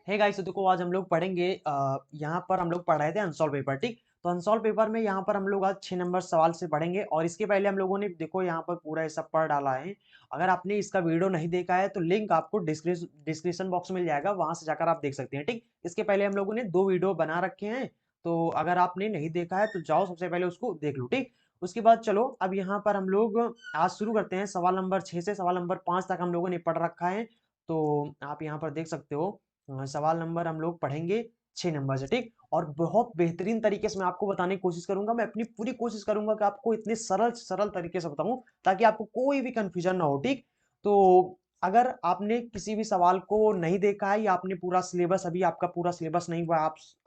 Hey guys, तो देखो आज हम लोग पढ़ेंगे यहाँ पर हम लोग पढ़ रहे थे अनसॉल्व पेपर। ठीक, तो अनसॉल्व पेपर में यहाँ पर हम लोग आज 6 नंबर सवाल से पढ़ेंगे और इसके पहले हम लोगों ने देखो यहाँ पर पूरा ये सब पढ़ डाला है। अगर आपने इसका वीडियो नहीं देखा है तो लिंक आपको डिस्क्रिप्शन बॉक्स में मिल जाएगा, वहां से जाकर आप देख सकते हैं। ठीक, इसके पहले हम लोगों ने 2 वीडियो बना रखे हैं, तो अगर आपने नहीं देखा है तो जाओ सबसे पहले उसको देख लो। ठीक, उसके बाद चलो अब यहाँ पर हम लोग आज शुरू करते हैं। सवाल नंबर 6 से सवाल नंबर 5 तक हम लोगों ने पढ़ रखा है, तो आप यहाँ पर देख सकते हो। सवाल नंबर हम लोग पढ़ेंगे 6 नंबर से। ठीक, और बहुत बेहतरीन तरीके से मैं आपको बताने की कोशिश करूंगा। मैं अपनी पूरी कोशिश करूंगा कि आपको इतने सरल सरल तरीके से बताऊं ताकि आपको कोई भी कंफ्यूजन ना हो। ठीक, तो अगर आपने किसी भी सवाल को नहीं देखा है या आपने पूरा सिलेबस, अभी आपका पूरा सिलेबस नहीं हुआ,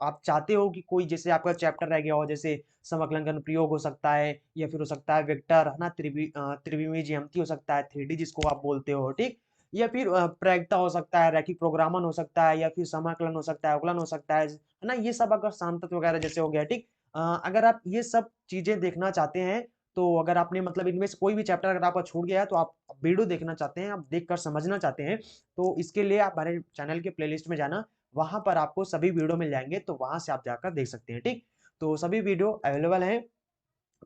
आप चाहते हो कि कोई जैसे आपका चैप्टर रह गया हो, जैसे समाकलन का अनुप्रयोग हो सकता है, या फिर हो सकता है वेक्टर, है ना, त्रिविमीय ज्यामिति हो सकता है, 3D जिसको आप बोलते हो। ठीक, या फिर प्रायिकता हो सकता है, रैखिक प्रोग्रामन हो सकता है, या फिर समाकलन हो सकता है, अवकलन हो सकता है ना, ये सब अगर सांतत्य वगैरह जैसे हो गया। ठीक, अगर आप ये सब चीजें देखना चाहते हैं, तो अगर आपने मतलब इनमें से कोई भी चैप्टर अगर आपका छूट गया है तो आप वीडियो देखना चाहते हैं, आप देखकर समझना चाहते हैं, तो इसके लिए आप हमारे चैनल के प्लेलिस्ट में जाना, वहां पर आपको सभी वीडियो मिल जाएंगे, तो वहां से आप जाकर देख सकते हैं। ठीक, तो सभी वीडियो अवेलेबल हैं।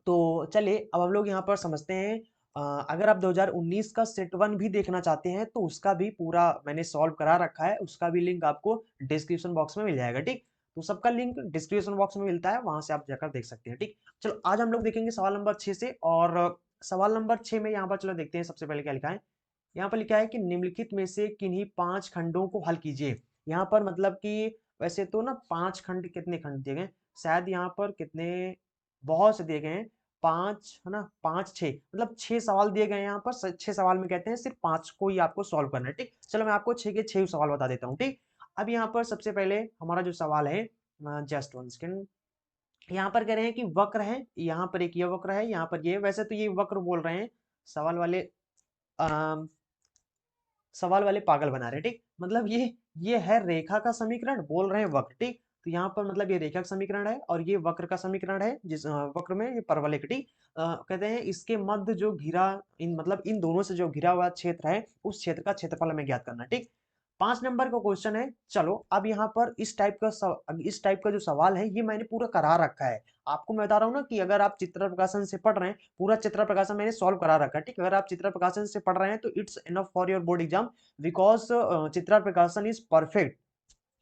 तो चलिए अब हम लोग यहाँ पर समझते हैं। अगर आप 2019 का सेट वन भी देखना चाहते हैं तो उसका भी पूरा मैंने सॉल्व करा रखा है, उसका भी लिंक आपको डिस्क्रिप्शन बॉक्स में मिल जाएगा। ठीक, तो सबका लिंक डिस्क्रिप्शन बॉक्स में मिलता है, वहां से आप जाकर देख सकते हैं। ठीक, चलो आज हम लोग देखेंगे सवाल नंबर 6 से। और सवाल नंबर 6 में यहाँ पर चलो देखते हैं सबसे पहले क्या लिखा है। यहाँ पर लिखा है कि निम्नलिखित में से किन्हीं 5 खंडों को हल कीजिए। यहाँ पर मतलब कि वैसे तो ना 5 खंड, कितने खंड दिए गए शायद यहाँ पर, कितने बहुत से दिए गए हैं, 5 है ना, 5 6 मतलब 6 सवाल दिए गए हैं यहाँ पर। 6 सवाल में कहते हैं सिर्फ 5 को ही आपको सॉल्व करना है। ठीक, चलो मैं आपको 6 के 6 सवाल बता देता हूँ। ठीक, अब यहाँ पर सबसे पहले हमारा जो सवाल है, जस्ट वन सेकेंड, यहाँ पर कह रहे हैं कि वक्र है, यहाँ पर एक ये वक्र है, यहाँ पर ये, वैसे तो ये वक्र बोल रहे हैं सवाल वाले, सवाल वाले पागल बना रहे हैं। ठीक, मतलब ये है रेखा का समीकरण, बोल रहे हैं वक्र। ठीक, तो यहाँ पर मतलब ये रेखा का समीकरण है और ये वक्र का समीकरण है, जिस वक्र में ये परवलय। ठीक, कहते हैं इसके मध्य जो घिरा, इन मतलब इन दोनों से जो घिरा हुआ क्षेत्र है, उस क्षेत्र का क्षेत्रफल हमें ज्ञात करना है। ठीक, 5 नंबर का क्वेश्चन है। चलो अब यहाँ पर इस टाइप का जो सवाल है ये मैंने पूरा करा रखा है। आपको मैं बता रहा हूँ ना कि अगर आप चित्र प्रकाशन से पढ़ रहे हैं, पूरा चित्र प्रकाशन मैंने सॉल्व करा रखा है। ठीक, अगर आप चित्र प्रकाशन से पढ़ रहे हैं तो it's enough for your board exam, because Chitra प्रकाशन इज परफेक्ट।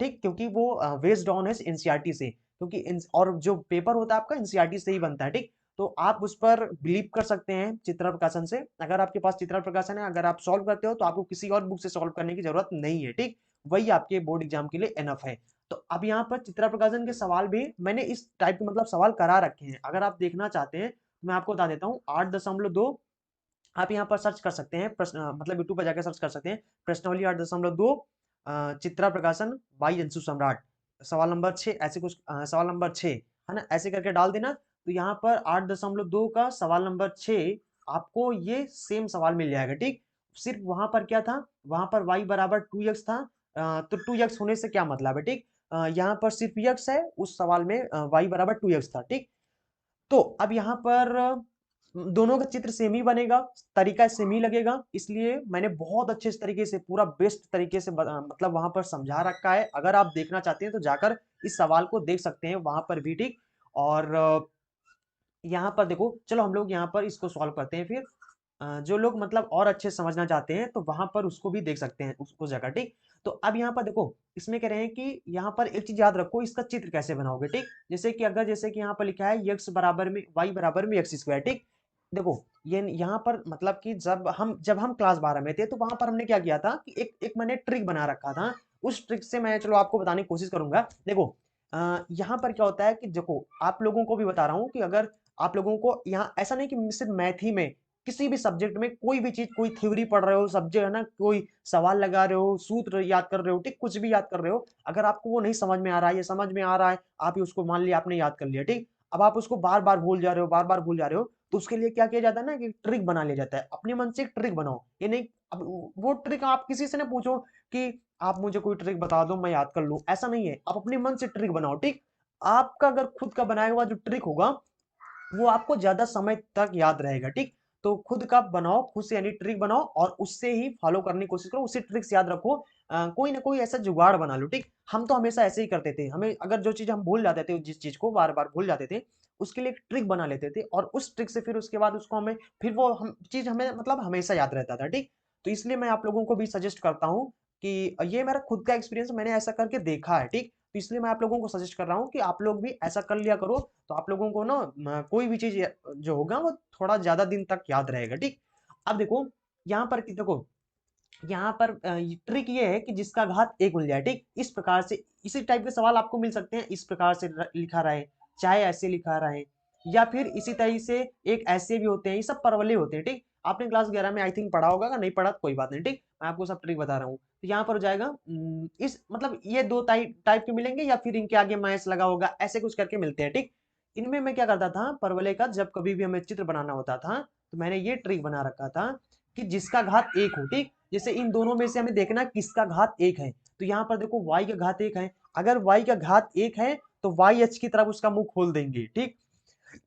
ठीक, क्योंकि वो बेस्ड ऑन है एनसीईआरटी से, क्योंकि और जो पेपर होता है आपका एनसीईआरटी से ही बनता है। ठीक, तो आप उस पर बिलीव कर सकते हैं चित्रा प्रकाशन से। अगर आपके पास चित्रा प्रकाशन है, अगर आप सॉल्व करते हो तो आपको किसी और बुक से सॉल्व करने की जरूरत नहीं है। ठीक, वही आपके बोर्ड एग्जाम के लिए एनफ है। तो अब यहाँ पर चित्रा प्रकाशन के सवाल भी मैंने इस टाइप के मतलब सवाल करा रखे हैं। अगर आप देखना चाहते हैं तो मैं आपको बता देता हूँ। 8.2 आप यहाँ पर सर्च कर सकते हैं, प्रश्न मतलब यूट्यूब पर जाकर सर्च कर सकते हैं, प्रश्नावली 8.2 चित्रा प्रकाशन बाई अंशु सम्राट, सवाल नंबर 6, ऐसे कुछ सवाल नंबर 6 है ना, ऐसे करके डाल देना, तो यहाँ पर 8.2 का सवाल नंबर 6 आपको ये सेम सवाल मिल जाएगा। ठीक, सिर्फ वहां पर क्या था, वहां पर y बराबर 2x था, तो 2x होने से क्या मतलब है। ठीक, यहाँ पर सिर्फ x है, उस सवाल में y बराबर 2x था। ठीक, तो अब यहाँ पर दोनों का चित्र सेम ही बनेगा, तरीका सेम ही लगेगा, इसलिए मैंने बहुत अच्छे तरीके से पूरा बेस्ट तरीके से मतलब वहां पर समझा रखा है। अगर आप देखना चाहते हैं तो जाकर इस सवाल को देख सकते हैं वहां पर भी। ठीक, और यहाँ पर देखो, चलो हम लोग यहाँ पर इसको सॉल्व करते हैं फिर। जो लोग मतलब और अच्छे समझना चाहते हैं तो वहां पर उसको भी देख सकते हैं, उसको जगह। ठीक, तो अब यहाँ पर देखो, इसमें कह रहे हैं कि यहाँ पर एक चीज याद रखो, इसका चित्र कैसे बनाओगे। ठीक, जैसे कि अगर जैसे कि यहाँ पर लिखा है x बराबर में y बराबर में x²। ठीक, देखो ये यहाँ पर मतलब कि जब हम क्लास 12 में थे तो वहां पर हमने क्या किया था कि एक मैंने ट्रिक बना रखा था। उस ट्रिक से मैं चलो आपको बताने की कोशिश करूंगा। देखो यहाँ पर क्या होता है कि देखो, आप लोगों को भी बता रहा हूँ कि अगर आप लोगों को यहाँ ऐसा नहीं कि सिर्फ मैथ ही में, किसी भी सब्जेक्ट में कोई भी चीज, कोई थ्योरी पढ़ रहे हो, सब्जेक्ट है ना, कोई सवाल लगा रहे हो, सूत्र याद कर रहे हो, ठीक, कुछ भी याद कर रहे हो, अगर आपको वो नहीं समझ में आ रहा है या समझ में आ रहा है, आप ही उसको मान लिया आपने याद कर लिया। ठीक, अब आप उसको बार बार भूल जा रहे हो, बार बार भूल जा रहे हो, तो उसके लिए क्या किया जाता है ना कि ट्रिक बना लिया जाता है। अपने मन से एक ट्रिक बनाओ, ये नहीं अब वो ट्रिक आप किसी से ना पूछो कि आप मुझे कोई ट्रिक बता दो मैं याद कर लूं, ऐसा नहीं है। आप अपने मन से ट्रिक बनाओ। ठीक, आपका अगर खुद का बनाया हुआ जो ट्रिक होगा वो आपको ज्यादा समय तक याद रहेगा। ठीक, तो खुद का बनाओ, खुद से यानी ट्रिक बनाओ और उससे ही फॉलो करने की कोशिश करो, उसी ट्रिक से याद रखो। कोई ना कोई ऐसा जुगाड़ बना लो, ठीक। हम तो हमेशा ऐसे ही करते थे, हमें अगर जो चीज हम भूल जाते थे, जिस चीज को बार बार भूल जाते थे, उसके लिए एक ट्रिक बना लेते थे, और उस ट्रिक से फिर उसके बाद उसको हमें, फिर वो हम चीज हमें मतलब हमेशा याद रहता था, ठीक। तो इसलिए मैं आप लोगों को भी सजेस्ट करता हूँ कि ये मेरा खुद का एक्सपीरियंस, मैंने ऐसा करके देखा है, ठीक। तो इसलिए मैं आप लोगों को सजेस्ट कर रहा हूँ कि आप लोग भी ऐसा कर लिया करो, तो आप लोगों को ना कोई भी चीज जो होगा वो थोड़ा ज्यादा दिन तक याद रहेगा, ठीक। अब देखो यहाँ पर देखो, यहाँ पर ट्रिक ये है कि जिसका घात एक मिल जाए, ठीक। इस प्रकार से इसी टाइप के सवाल आपको मिल सकते हैं, इस प्रकार से लिखा रहे, चाहे ऐसे लिखा रहे, या फिर इसी तरह से एक ऐसे भी होते हैं, ये सब परवले होते हैं, ठीक। आपने क्लास 11 में आई थिंक पढ़ा होगा, अगर नहीं पढ़ा तो कोई बात नहीं, ठीक। मैं आपको सब ट्रिक बता रहा हूँ। तो यहाँ पर हो जाएगा इस मतलब ये दो टाइप टाइप के मिलेंगे, या फिर इनके आगे माइनस लगा होगा, ऐसे कुछ करके मिलते हैं, ठीक। इनमें मैं क्या करता था, परवले का जब कभी भी हमें चित्र बनाना होता था, तो मैंने ये ट्रिक बना रखा था कि जिसका घात एक हो, ठीक। जैसे इन दोनों में से हमें देखना किसका घात एक है, तो यहाँ पर देखो y का घात एक है, अगर y का घात एक है तो y h की तरफ उसका मुंह खोल देंगे, ठीक।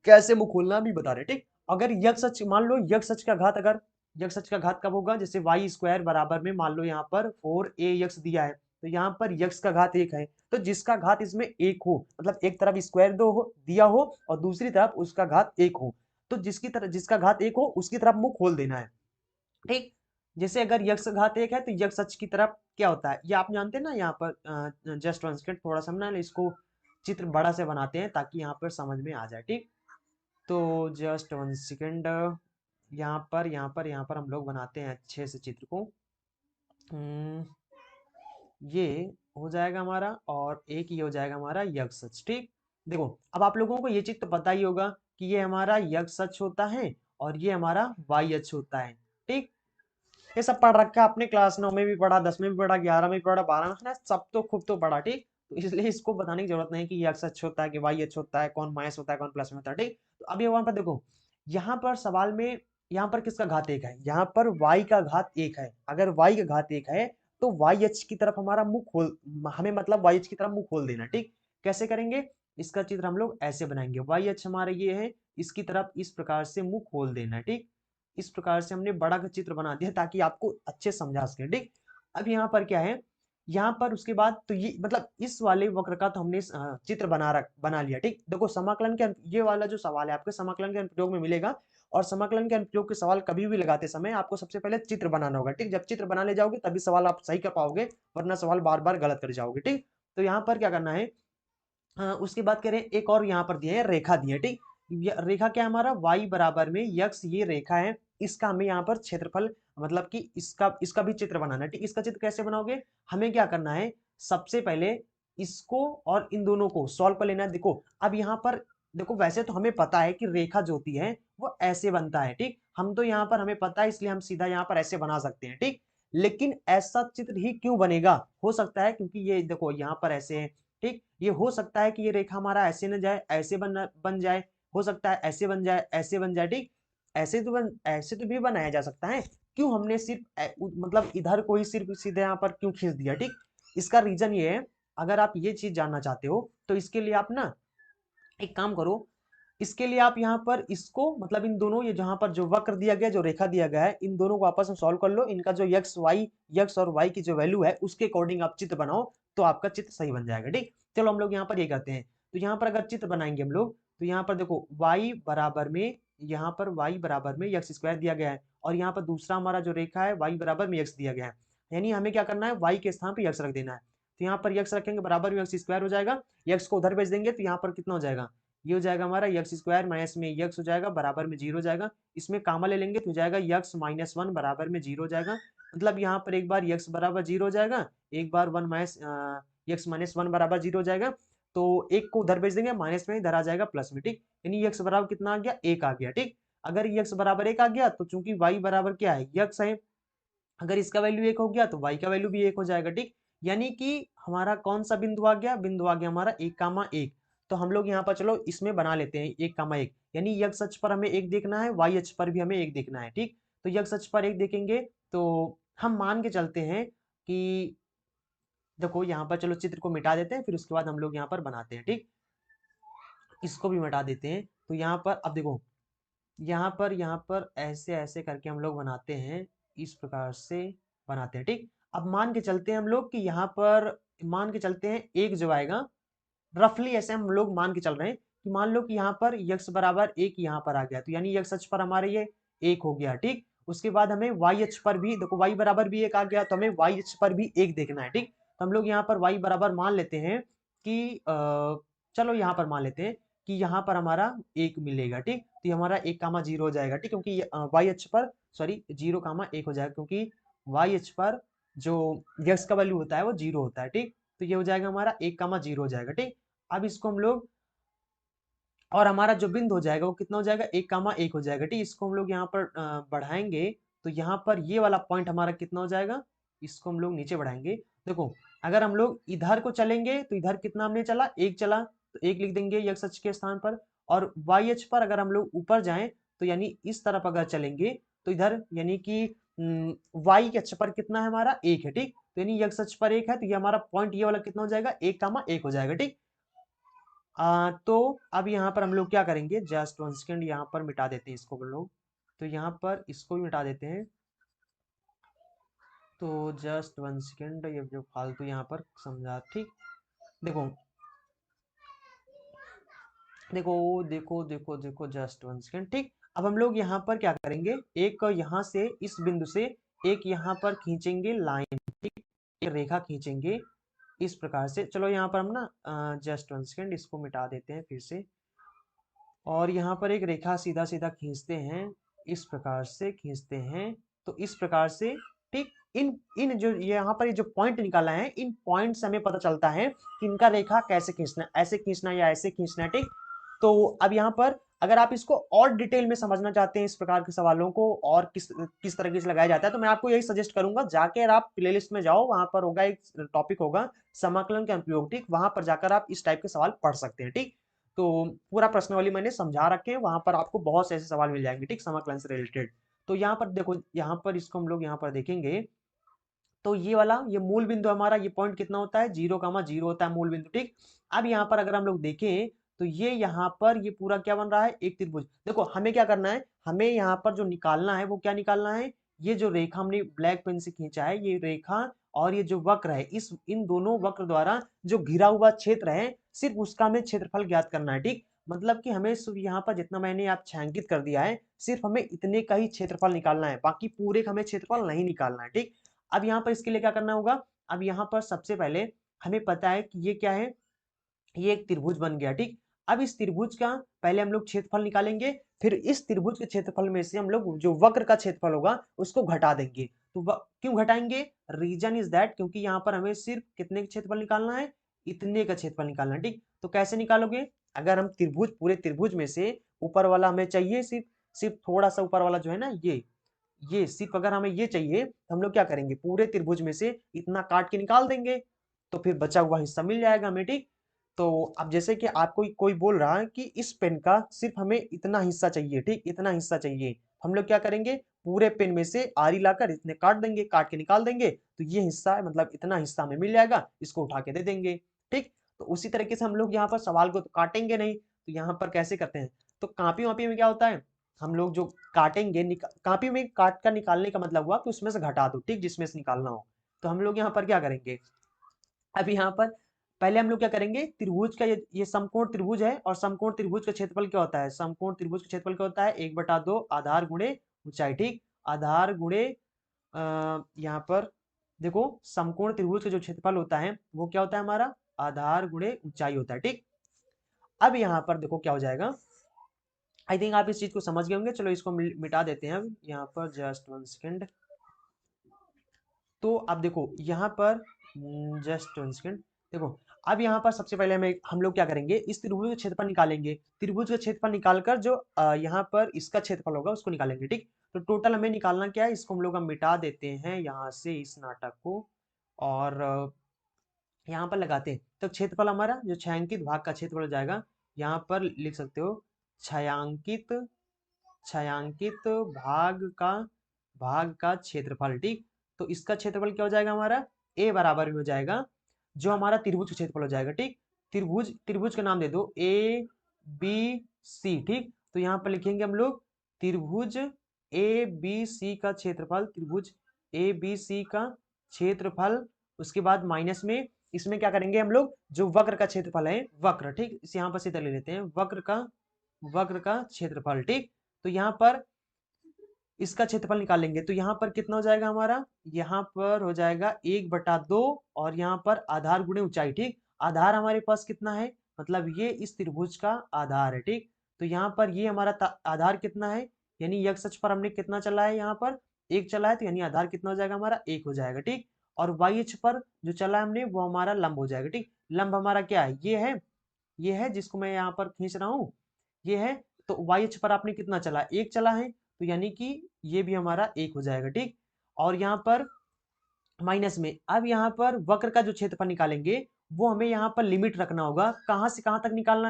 कैसे मुंह खोलना भी बता रहे, ठीक। अगर यक्ष सच मान लो, यक्ष सच का घात, अगर यक्ष सच का घात कब होगा, जैसे वाई स्क्वायर बराबर में मान लो यहाँ पर 4a यक्ष दिया है, तो यहाँ पर यक्ष का घात एक है, तो जिसका घात इसमें एक हो, मतलब एक तरफ स्क्वायर दो हो दिया हो और दूसरी तरफ उसका घात एक हो, तो जिसकी तरफ जिसका घात एक हो उसकी तरफ मुंह खोल देना है, ठीक। जैसे अगर यक्ष घात एक है तो यक्ष सच की तरफ क्या होता है, ये आप जानते हैं ना। यहाँ पर जस्ट वन सेकंड, थोड़ा सा ना इसको चित्र बड़ा से बनाते हैं ताकि यहाँ पर समझ में आ जाए, ठीक। तो जस्ट वन सेकंड, यहाँ पर हम लोग बनाते हैं अच्छे से चित्र को। हम्म, ये हो जाएगा हमारा, और एक ये हो जाएगा हमारा यक्ष सच, ठीक। देखो अब आप लोगों को ये चीज तो पता ही होगा कि ये हमारा यक्ष सच होता है और ये हमारा वाई अक्ष होता है, ठीक। ये सब पढ़ रखा है आपने, क्लास 9 में भी पढ़ा, 10 में भी पढ़ा, 11 में भी पढ़ा, 12 में, सब तो खूब तो पढ़ा, ठीक। तो इसलिए इसको बताने की जरूरत नहीं कि ये एक्स अच्छा होता है कि वाई अच्छा होता है, कौन माइनस होता है कौन प्लस में होता है, ठीक। तो अब ये वहां पर देखो, यहाँ पर सवाल में यहाँ पर किसका घात एक है, यहाँ पर y का घात एक है, अगर y का घात एक है तो वाई एच की तरफ हमारा मुंह खोल, हमें मतलब वाई एच की तरफ मुंह खोल देना, ठीक। कैसे करेंगे, इसका चित्र हम लोग ऐसे बनाएंगे, वाई एच हमारा ये है, इसकी तरफ इस प्रकार से मुंह खोल देना, ठीक। इस प्रकार से हमने बड़ा का चित्र बना दिया ताकि आपको अच्छे समझा सके, ठीक। अब यहाँ पर क्या है, यहाँ पर उसके बाद तो ये मतलब इस वाले वक्र का तो हमने चित्र बना लिया, ठीक। देखो समाकलन के ये वाला जो सवाल है आपके समाकलन के अनुप्रयोग में मिलेगा, और समाकलन के अनुप्रयोग के सवाल कभी भी लगाते समय आपको सबसे पहले चित्र बनाना होगा, ठीक। जब चित्र बना ले जाओगे तभी सवाल आप सही कर पाओगे, वरना सवाल बार बार गलत कर जाओगे, ठीक। तो यहाँ पर क्या करना है, उसके बाद करें, एक और यहाँ पर दिए है, रेखा दी है, ठीक। रेखा क्या है हमारा, y बराबर में यक्स, ये रेखा है, इसका हमें यहाँ पर क्षेत्रफल, मतलब कि इसका इसका भी चित्र बनाना है, ठीक। इसका चित्र कैसे बनाओगे, हमें क्या करना है, सबसे पहले इसको और इन दोनों को सॉल्व कर लेना है। देखो अब यहाँ पर देखो, वैसे तो हमें पता है कि रेखा जो होती है वो ऐसे बनता है, ठीक। हम तो यहाँ पर हमें पता है, इसलिए हम सीधा यहाँ पर ऐसे बना सकते हैं, ठीक। लेकिन ऐसा चित्र ही क्यों बनेगा, हो सकता है क्योंकि ये देखो यहाँ पर ऐसे है, ठीक। ये हो सकता है कि ये रेखा हमारा ऐसे न जाए, ऐसे बन जाए, हो सकता है ऐसे बन जाए, ऐसे बन जाए, ठीक। ऐसे तो भी बनाया जा सकता है, क्यों हमने सिर्फ मतलब इधर को ही सिर्फ सीधे यहाँ पर क्यों खींच दिया, ठीक। इसका रीजन ये है, अगर आप ये चीज जानना चाहते हो तो इसके लिए आप ना एक काम करो, इसके लिए आप यहाँ पर इसको मतलब इन दोनों, ये जहां पर जो वक्र दिया गया, जो रेखा दिया गया है, इन दोनों को आपस में सॉल्व कर लो, इनका जो यक्स और वाई की जो वैल्यू है उसके अकॉर्डिंग आप चित्र बनाओ, तो आपका चित्र सही बन जाएगा, ठीक। चलो हम लोग यहाँ पर ये करते हैं, तो यहाँ पर अगर चित्र बनाएंगे हम लोग, तो यहाँ पर देखो y बराबर में, यहाँ पर y बराबर में यक्स स्क्वायर दिया गया है, और यहाँ पर दूसरा हमारा जो रेखा है y बराबर में यक्स दिया गया है, यानी हमें क्या करना है, y के स्थान पर यक्स रख देना है, तो यहाँ पर यक्स रखेंगे बराबर में यक्स स्क्वायर हो जाएगा, यक्स को उधर भेज देंगे तो यहाँ पर कितना हो जाएगा, ये हो जाएगा हमारा यक्स स्क्वायर माइनस में यक्स हो जाएगा बराबर में जीरो हो जाएगा, इसमें कामा ले लेंगे तो हो जाएगा यक्स माइनस वन बराबर में जीरो हो जाएगा, मतलब यहाँ पर एक बार यक्स बराबर जीरो हो जाएगा, एक बार one minus x minus one बराबर जीरो हो जाएगा, तो एक को उधर भेज देंगे माइनस में, इधर आ जाएगा प्लस में, ठीक। यानी यक्स बराबर कितना आ गया, एक आ गया, ठीक। अगर यक्स बराबर एक आ गया तो चूंकि वाई बराबर क्या है, यक्स है, अगर इसका वैल्यू एक हो गया तो y का वैल्यू भी एक हो जाएगा, ठीक। यानी कि हमारा कौन सा बिंदु आ गया, बिंदु आ गया हमारा 1,1। तो हम लोग यहाँ पर चलो इसमें बना लेते हैं 1,1, यानी x अक्ष पर हमें एक देखना है, y अक्ष पर भी हमें एक देखना है, ठीक। तो x अक्ष पर एक देखेंगे तो हम मान के चलते हैं कि देखो यहाँ पर चलो चित्र को मिटा देते हैं, फिर उसके बाद हम लोग यहाँ पर बनाते हैं, ठीक। इसको भी मिटा देते हैं, तो यहाँ पर अब देखो, यहाँ पर ऐसे ऐसे करके हम लोग बनाते हैं, इस प्रकार से बनाते हैं, ठीक। अब मान के चलते हैं हम लोग कि यहाँ पर मान के चलते हैं एक जो आएगा, रफली ऐसे हम लोग मान के चल रहे हैं कि मान लो कि यहाँ पर यक्स बराबर एक यहाँ पर आ गया, तो यानी यक्स अक्ष पर हमारे ये एक हो गया, ठीक। उसके बाद हमें वाई अक्ष पर भी देखो वाई बराबर भी एक आ गया, तो हमें वाई अक्ष पर भी एक देखना है, ठीक। तो हम लोग यहाँ पर वाई बराबर मान लेते हैं कि चलो यहाँ पर मान लेते हैं कि यहाँ पर हमारा एक मिलेगा, ठीक। तो ये हमारा एक कामा जीरो हो जाएगा, ठीक, क्योंकि वाई अक्ष पर सॉरी जीरो कामा एक हो जाएगा, क्योंकि वाई अक्ष पर जो यक्स का वैल्यू होता है वो जीरो होता है, ठीक। तो ये हो जाएगा हमारा एक कामा जीरो हो जाएगा, ठीक। अब इसको हम लोग और हमारा जो बिंदु हो जाएगा वो कितना हो जाएगा, एक कामा एक हो जाएगा, ठीक। इसको हम लोग यहाँ पर बढ़ाएंगे तो यहाँ पर ये वाला पॉइंट हमारा कितना हो जाएगा, इसको हम लोग नीचे बढ़ाएंगे। देखो अगर हम लोग इधर को चलेंगे तो इधर कितना हमने चला, एक चला, तो एक लिख देंगे एक्स अक्ष के स्थान पर। और वाई अक्ष पर अगर हम लोग ऊपर जाएं तो यानी इस तरफ अगर चलेंगे तो इधर यानी कि वाई के अक्ष पर कितना है हमारा, एक है, ठीक। तो यानी एक्स अक्ष पर एक है, तो ये हमारा पॉइंट ये वाला कितना हो जाएगा, एक कामा एक हो जाएगा, ठीक। तो अब यहाँ पर हम लोग क्या करेंगे, जस्ट वन सेकेंड यहाँ पर मिटा देते हैं इसको हम लोग। तो यहाँ पर इसको भी मिटा देते हैं। तो जस्ट वन सेकेंड, ये जो फालतू यहाँ पर समझा, ठीक। देखो देखो देखो देखो देखो जस्ट वन सेकेंड, ठीक। अब हम लोग यहाँ पर क्या करेंगे, एक यहाँ से इस बिंदु से एक यहाँ पर खींचेंगे लाइन, ठीक, एक रेखा खींचेंगे इस प्रकार से। चलो यहाँ पर हम ना जस्ट वन सेकेंड इसको मिटा देते हैं फिर से, और यहाँ पर एक रेखा सीधा सीधा खींचते हैं, इस प्रकार से खींचते हैं। तो इस प्रकार से, ठीक। इन इन जो यहाँ पर ये जो पॉइंट निकाला है, इन पॉइंट से हमें पता चलता है कि इनका रेखा कैसे खींचना, ऐसे खींचना या ऐसे खींचना, ठीक। तो अब यहाँ पर अगर आप इसको और डिटेल में समझना चाहते हैं इस प्रकार के सवालों को और किस किस तरीके से लगाया जाता है, तो मैं आपको यही सजेस्ट करूंगा, जाके आप प्लेलिस्ट में जाओ, वहां पर होगा एक टॉपिक होगा समाकलन के अनुप्रयोग, ठीक। वहां पर जाकर आप इस टाइप के सवाल पढ़ सकते हैं, ठीक। तो पूरा प्रश्नावली मैंने समझा रखे हैं, वहां पर आपको बहुत से ऐसे सवाल मिल जाएंगे, ठीक, समाकलन से रिलेटेड। तो यहाँ पर देखो, यहाँ पर इसको हम लोग यहाँ पर देखेंगे तो ये वाला ये मूल बिंदु हमारा, ये पॉइंट कितना होता है, जीरो कामा जीरो होता है मूल बिंदु, ठीक। अब यहाँ पर अगर हम लोग देखें तो ये यहाँ पर ये पूरा क्या बन रहा है, एक त्रिभुज। देखो हमें क्या करना है, हमें यहाँ पर जो निकालना है वो क्या निकालना है, ये जो रेखा हमने ब्लैक पेन से खींचा है, ये रेखा और ये जो वक्र है, इस इन दोनों वक्र द्वारा जो घिरा हुआ क्षेत्र है, सिर्फ उसका हमें क्षेत्रफल ज्ञात करना है, ठीक। मतलब कि हमें सिर्फ यहाँ पर जितना मैंने आप छायांकित कर दिया है, सिर्फ हमें इतने का ही क्षेत्रफल निकालना है, बाकी पूरे का हमें क्षेत्रफल नहीं निकालना है, ठीक। अब यहाँ पर इसके लिए क्या करना होगा, अब यहाँ पर सबसे पहले हमें पता है कि ये क्या है, ये एक त्रिभुज बन गया, ठीक। अब इस त्रिभुज का पहले हम लोग क्षेत्रफल निकालेंगे, फिर इस त्रिभुज के क्षेत्रफल में से हम लोग जो वक्र का क्षेत्रफल होगा उसको घटा देंगे। तो क्यों घटाएंगे, रीजन इज दैट क्योंकि यहाँ पर हमें सिर्फ कितने का क्षेत्रफल निकालना है, इतने का क्षेत्रफल निकालना है, ठीक। तो कैसे निकालोगे, अगर हम त्रिभुज पूरे त्रिभुज में से ऊपर वाला हमें चाहिए, सिर्फ सिर्फ थोड़ा सा ऊपर वाला जो है ना, ये सिर्फ अगर हमें ये चाहिए तो हम लोग क्या करेंगे, पूरे त्रिभुज में से इतना काट के निकाल देंगे, तो फिर बचा हुआ हिस्सा मिल जाएगा हमें, ठीक। तो अब जैसे कि आपको कोई बोल रहा है कि इस पेन का सिर्फ हमें इतना हिस्सा चाहिए, ठीक, इतना हिस्सा चाहिए, हम लोग क्या करेंगे, पूरे पेन में से आरी लाकर इतने काट देंगे, काट के निकाल देंगे, तो ये हिस्सा है मतलब इतना हिस्सा हमें मिल जाएगा, इसको उठा के दे देंगे, ठीक। तो उसी तरीके से हम लोग यहाँ पर सवाल को तो काटेंगे नहीं, तो यहाँ पर कैसे करते हैं, तो कापी वापी में क्या होता है, हम लोग जो काटेंगे कापी में काट कर निकालने का मतलब हुआ कि उसमें से घटा दो, ठीक, जिसमें से निकालना हो। तो हम लोग यहाँ पर क्या करेंगे, अब यहाँ पर पहले हम लोग क्या करेंगे, त्रिभुज का ये समकोण त्रिभुज है, और समकोण त्रिभुज का क्षेत्रफल क्या होता है, समकोण त्रिभुज का क्षेत्रफल क्या होता है, 1/2 आधार गुणे ऊंचाई, ठीक। आधार गुणे यहाँ पर देखो समकोण त्रिभुज का जो क्षेत्रफल होता है वो क्या होता है हमारा, आधार गुणे ऊंचाई होता है, ठीक। अब यहाँ पर देखो क्या हो जाएगा, आई थिंक आप इस चीज को समझ गए होंगे, चलो इसको मिटा देते हैं अब यहाँ पर, जस्ट वन सेकेंड। तो अब देखो यहाँ पर जस्ट वन सेकेंड, देखो अब यहाँ पर सबसे पहले हम लोग क्या करेंगे, इस त्रिभुज का क्षेत्रफल निकालेंगे, त्रिभुज का क्षेत्रफल निकालकर जो यहाँ पर इसका क्षेत्रफल होगा उसको निकालेंगे, ठीक। तो टोटल हमें निकालना क्या है, इसको हम लोग मिटा देते हैं यहाँ से इस नाटक को, और यहाँ पर लगाते हैं, तो क्षेत्रफल हमारा जो छायांकित भाग का क्षेत्रफल हो जाएगा, यहाँ पर लिख सकते हो छायांकित छायांकित भाग का क्षेत्रफल, ठीक। तो इसका क्षेत्रफल क्या हो जाएगा हमारा, ए बराबर में हो जाएगा जो हमारा त्रिभुज का क्षेत्रफल हो जाएगा, ठीक। त्रिभुज त्रिभुज का नाम दे दो ए बी सी, ठीक। तो यहाँ पर लिखेंगे हम लोग त्रिभुज ए बी सी का क्षेत्रफल, त्रिभुज ए बी सी का क्षेत्रफल, उसके बाद माइनस में इसमें क्या करेंगे हम लोग, जो वक्र का क्षेत्रफल है, वक्र, ठीक, इस यहाँ पर सीधा ले लेते हैं, वक्र का क्षेत्रफल, ठीक। तो यहाँ पर इसका क्षेत्रफल निकालेंगे तो यहाँ पर कितना हो जाएगा हमारा, यहाँ पर हो जाएगा 1/2 और यहाँ पर आधार गुणे ऊंचाई, ठीक। आधार हमारे पास कितना है, मतलब ये इस त्रिभुज का आधार है, ठीक। तो यहाँ पर ये हमारा आधार कितना है, यानी x अक्ष पर हमने कितना चला है, यहाँ पर 1 चला है, तो यानी आधार कितना हो जाएगा हमारा 1 हो जाएगा, ठीक। और y अक्ष पर जो चला है हमने वो हमारा लंब हो जाएगा, ठीक। लंब हमारा क्या है, ये है जिसको मैं यहाँ पर खींच रहा हूँ, ये है। तो वाई अक्ष पर आपने कितना चला, 1 चला है, तो यानी कि ये भी हमारा 1 हो जाएगा, ठीक। और यहाँ पर माइनस में, अब यहाँ पर वक्र का जो क्षेत्रफल निकालेंगे वो हमें यहाँ पर लिमिट रखना होगा, कहाँ से कहाँ तक निकालना,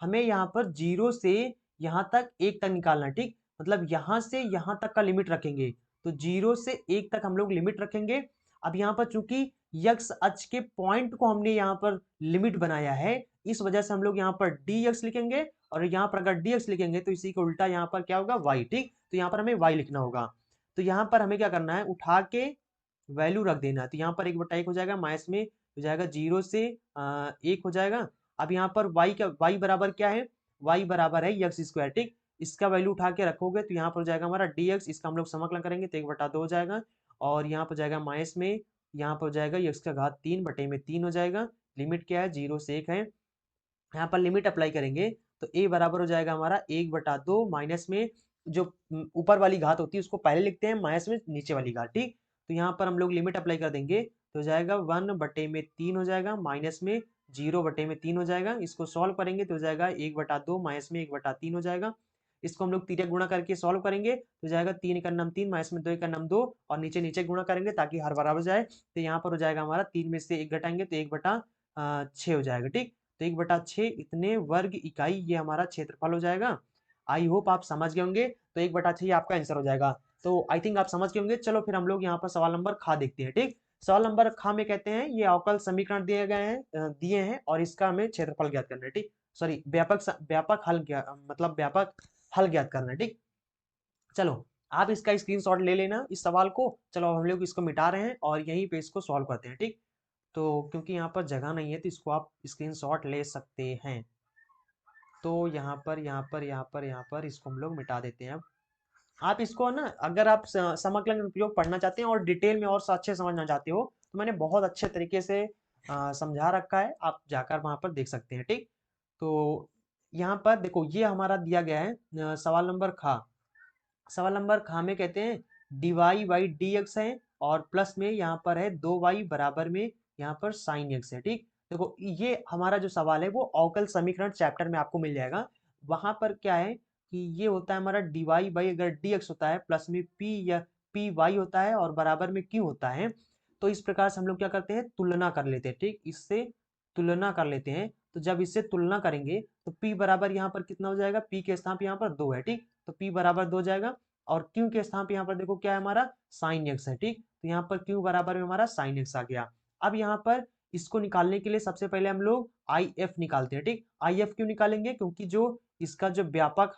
हमें यहाँ पर 0 से यहाँ तक 1 तक निकालना, ठीक। मतलब यहाँ से यहाँ तक का लिमिट रखेंगे, तो 0 से 1 तक हम लोग लिमिट रखेंगे। अब यहाँ पर चूंकि यक्स अक्ष के पॉइंट को हमने यहाँ पर लिमिट बनाया है, इस वजह से हम लोग यहाँ पर dx लिखेंगे, और यहाँ पर अगर dx लिखेंगे तो इसी को उल्टा यहाँ पर क्या होगा, y, ठीक। तो यहाँ पर हमें y लिखना होगा। तो यहाँ पर हमें क्या करना है, उठा के वैल्यू रख देना, तो यहाँ पर 1/1 हो जाएगा, माइनस में हो जाएगा 0 से 1 हो जाएगा। अब यहाँ पर y बराबर क्या है, y बराबर है x स्क्वायर, ठीक। इसका वैल्यू उठा के रखोगे तो यहाँ पर हो जाएगा हमारा dx, इसका हम लोग समाकलन करेंगे तो 1/2 हो जाएगा, और यहाँ पर जाएगा माइनस में, यहाँ पर हो जाएगा x का घात 3/3 हो जाएगा। लिमिट क्या है, 0 से 1 है, यहाँ पर लिमिट अप्लाई करेंगे तो a बराबर हो जाएगा हमारा 1/2, माइनस में जो ऊपर वाली घात होती है उसको पहले लिखते हैं, माइनस में नीचे वाली घात, ठीक। तो यहाँ पर हम लोग लिमिट अप्लाई कर देंगे तो हो जाएगा 1/3 हो जाएगा, माइनस में 0/3 हो जाएगा। इसको सॉल्व करेंगे तो हो जाएगा 1/2 माइनस में 1/3 हो जाएगा। इसको हम लोग तिर्यक गुणा करके सॉल्व करेंगे तो जाएगा 3 का नाम 3, माइनस में 2 का नाम 2, और नीचे नीचे गुणा करेंगे ताकि हर बराबर जाए, तो यहाँ पर हो जाएगा हमारा 3 में से 1 घटाएंगे तो 1/6 हो जाएगा, ठीक। तो 1/6 इतने वर्ग इकाई ये हमारा क्षेत्रफल हो जाएगा। आई होप आप समझ गए होंगे, तो 1/6 आपका आंसर हो जाएगा। तो आई थिंक आप समझ गए होंगे। चलो फिर हम लोग यहाँ पर सवाल नंबर खा देखते हैं, ठीक। सवाल नंबर खा में कहते हैं ये अवकल समीकरण दिए गए हैं, दिए हैं, और इसका हमें क्षेत्रफल ज्ञात करना है, ठीक। सॉरी, व्यापक हल मतलब व्यापक हल ज्ञात करना है, ठीक। चलो आप इसका स्क्रीनशॉट ले लेना इस सवाल को। चलो हम लोग इसको मिटा रहे हैं और यहीं पे इसको सॉल्व करते हैं, ठीक। तो क्योंकि यहाँ पर जगह नहीं है तो इसको आप स्क्रीनशॉट ले सकते हैं। तो यहाँ पर इसको हम लोग मिटा देते हैं। अब आप इसको ना, अगर आप समाकलन उपयोग पढ़ना चाहते हैं और डिटेल में और अच्छे समझना चाहते हो तो मैंने बहुत अच्छे तरीके से समझा रखा है, आप जाकर वहां पर देख सकते हैं, ठीक। तो यहाँ पर देखो ये हमारा दिया गया है सवाल नंबर खा। सवाल नंबर खा में कहते हैं dy/dx है, और प्लस में यहाँ पर है 2y बराबर में यहाँ पर sin x है, ठीक। देखो ये हमारा जो सवाल है वो अवकल समीकरण चैप्टर में आपको मिल जाएगा। वहां पर क्या है कि ये होता है हमारा dy, अगर dx होता है प्लस में p या py होता है और बराबर में q होता है, तो इस प्रकार से हम लोग क्या करते हैं, तुलना कर लेते हैं, ठीक। इससे तुलना कर लेते हैं, तो जब इससे तुलना करेंगे तो p बराबर यहाँ पर कितना हो जाएगा, p के स्थान पर यहाँ पर 2 है, ठीक। तो p बराबर 2 जाएगा, और q के स्थान पे यहाँ पर देखो क्या है हमारा sin x है, ठीक। तो यहाँ पर q बराबर में हमारा sin x आ गया। अब यहाँ पर इसको निकालने के लिए सबसे पहले हम लोग IF निकालते हैं, ठीक। IF क्यों निकालेंगे, क्योंकि जो इसका जो व्यापक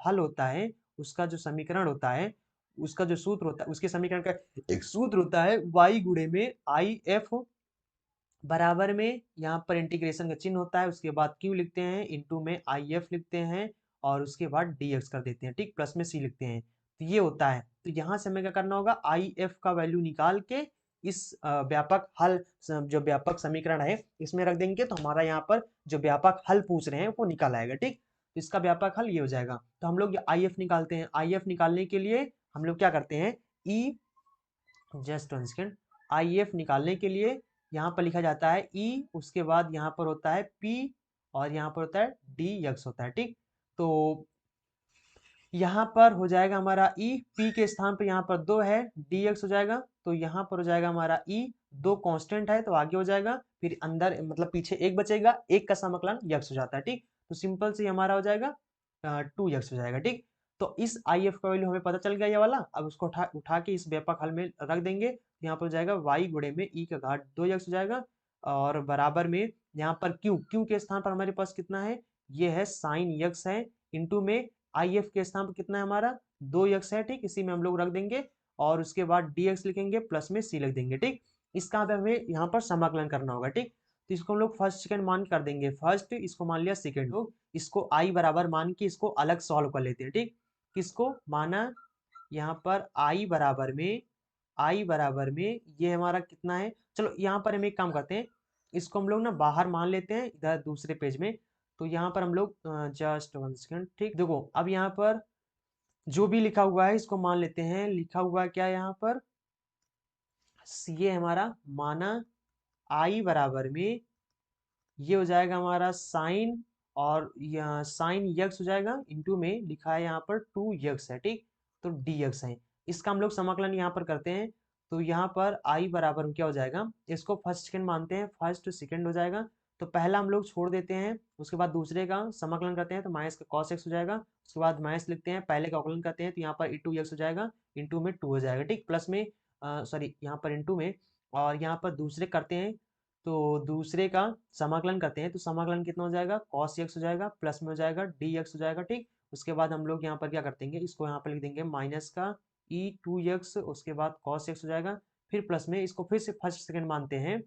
हल होता है, उसका जो समीकरण होता है, उसका जो सूत्र होता है, उसके समीकरण का एक सूत्र होता है y गुणे में IF बराबर में यहाँ पर इंटीग्रेशन का चिन्ह होता है, उसके बाद q लिखते हैं, इंटू में IF लिखते हैं, और उसके बाद dx कर देते हैं, ठीक, प्लस में c लिखते हैं। तो ये होता है, तो यहाँ से हमें क्या करना होगा, IF का वैल्यू निकाल के इस व्यापक हल, जो व्यापक समीकरण है इसमें रख देंगे, तो हमारा यहाँ पर जो व्यापक हल पूछ रहे हैं वो निकल आएगा, ठीक। तो इसका व्यापक हल ये हो जाएगा। तो हम लोग IF निकालते हैं। IF निकालने के लिए हम लोग क्या करते हैं, जस्ट वन सेकेंड, IF निकालने के लिए यहाँ पर लिखा जाता है E, उसके बाद यहाँ पर होता है P, और यहाँ पर होता है dx होता है, ठीक। तो यहाँ पर हो जाएगा हमारा E, P के स्थान पर यहाँ पर 2 है, dx हो जाएगा, तो यहाँ पर हो जाएगा हमारा E, 2 कांस्टेंट है तो आगे हो जाएगा, फिर अंदर मतलब पीछे 1 बचेगा, 1 का समाकलन x हो जाता है, ठीक। तो सिंपल से हमारा हो जाएगा 2x हो जाएगा, ठीक। तो इस IF का वैल्यू हमें पता चल गया ये वाला। अब उसको उठा के इस व्यापक हल में रख देंगे, यहाँ पर हो जाएगा y गुणे में e का घात 2x हो जाएगा, और बराबर में यहाँ पर q के स्थान पर हमारे पास कितना है, ये है sin x है, इंटू में IF के स्थान पर कितना है हमारा 2x है, ठीक। इसी में हम लोग रख देंगे, और उसके बाद dx लिखेंगे, प्लस में c लिख देंगे, ठीक। इसका अब हमें यहाँ पर समाकलन करना होगा, ठीक। तो इसको हम लोग फर्स्ट सेकंड मान कर देंगे, फर्स्ट इसको मान लिया सेकंड, तो इसको आई बराबर मान के इसको अलग सॉल्व कर लेते हैं, ठीक। किसको माना, यहाँ पर आई बराबर में ये हमारा कितना है, चलो यहाँ पर हम एक काम करते हैं, इसको हम लोग ना बाहर मान लेते हैं इधर दूसरे पेज में। तो यहाँ पर हम लोग जस्ट वन सेकंड, ठीक। देखो अब यहाँ पर जो भी लिखा हुआ है इसको मान लेते हैं, लिखा हुआ क्या है यहाँ पर, ये हमारा माना आई बराबर में ये हो जाएगा हमारा साइन, और साइन यक्स हो जाएगा, इंटू में लिखा है यहाँ पर 2 यक्स है, ठीक। तो डी यक्स है, इसका हम लोग समाकलन यहाँ पर करते हैं। तो यहाँ पर आई बराबर में क्या हो जाएगा, इसको फर्स्ट सेकंड मानते हैं, फर्स्ट सेकंड हो जाएगा। तो पहला हम लोग छोड़ देते हैं, उसके बाद दूसरे का समाकलन करते हैं, तो माइनस का कॉस एक्स हो जाएगा। उसके बाद माइनस लिखते हैं, पहले का अवकलन करते हैं, तो यहाँ पर 2 एक्स हो जाएगा, इंटू में 2 हो जाएगा, ठीक। प्लस में सॉरी यहाँ पर इंटू में, और यहाँ पर दूसरे करते हैं, तो दूसरे का समाकलन करते हैं, तो समाकलन कितना हो जाएगा, कॉस एक्स हो जाएगा, प्लस में हो जाएगा डी एक्स हो जाएगा, ठीक। उसके बाद हम लोग यहाँ पर क्या कर देंगे, इसको यहाँ पर लिख देंगे माइनस का e2x, उसके बाद कॉस एक्स हो जाएगा, फिर प्लस में इसको फिर से फर्स्ट सेकंड मानते हैं।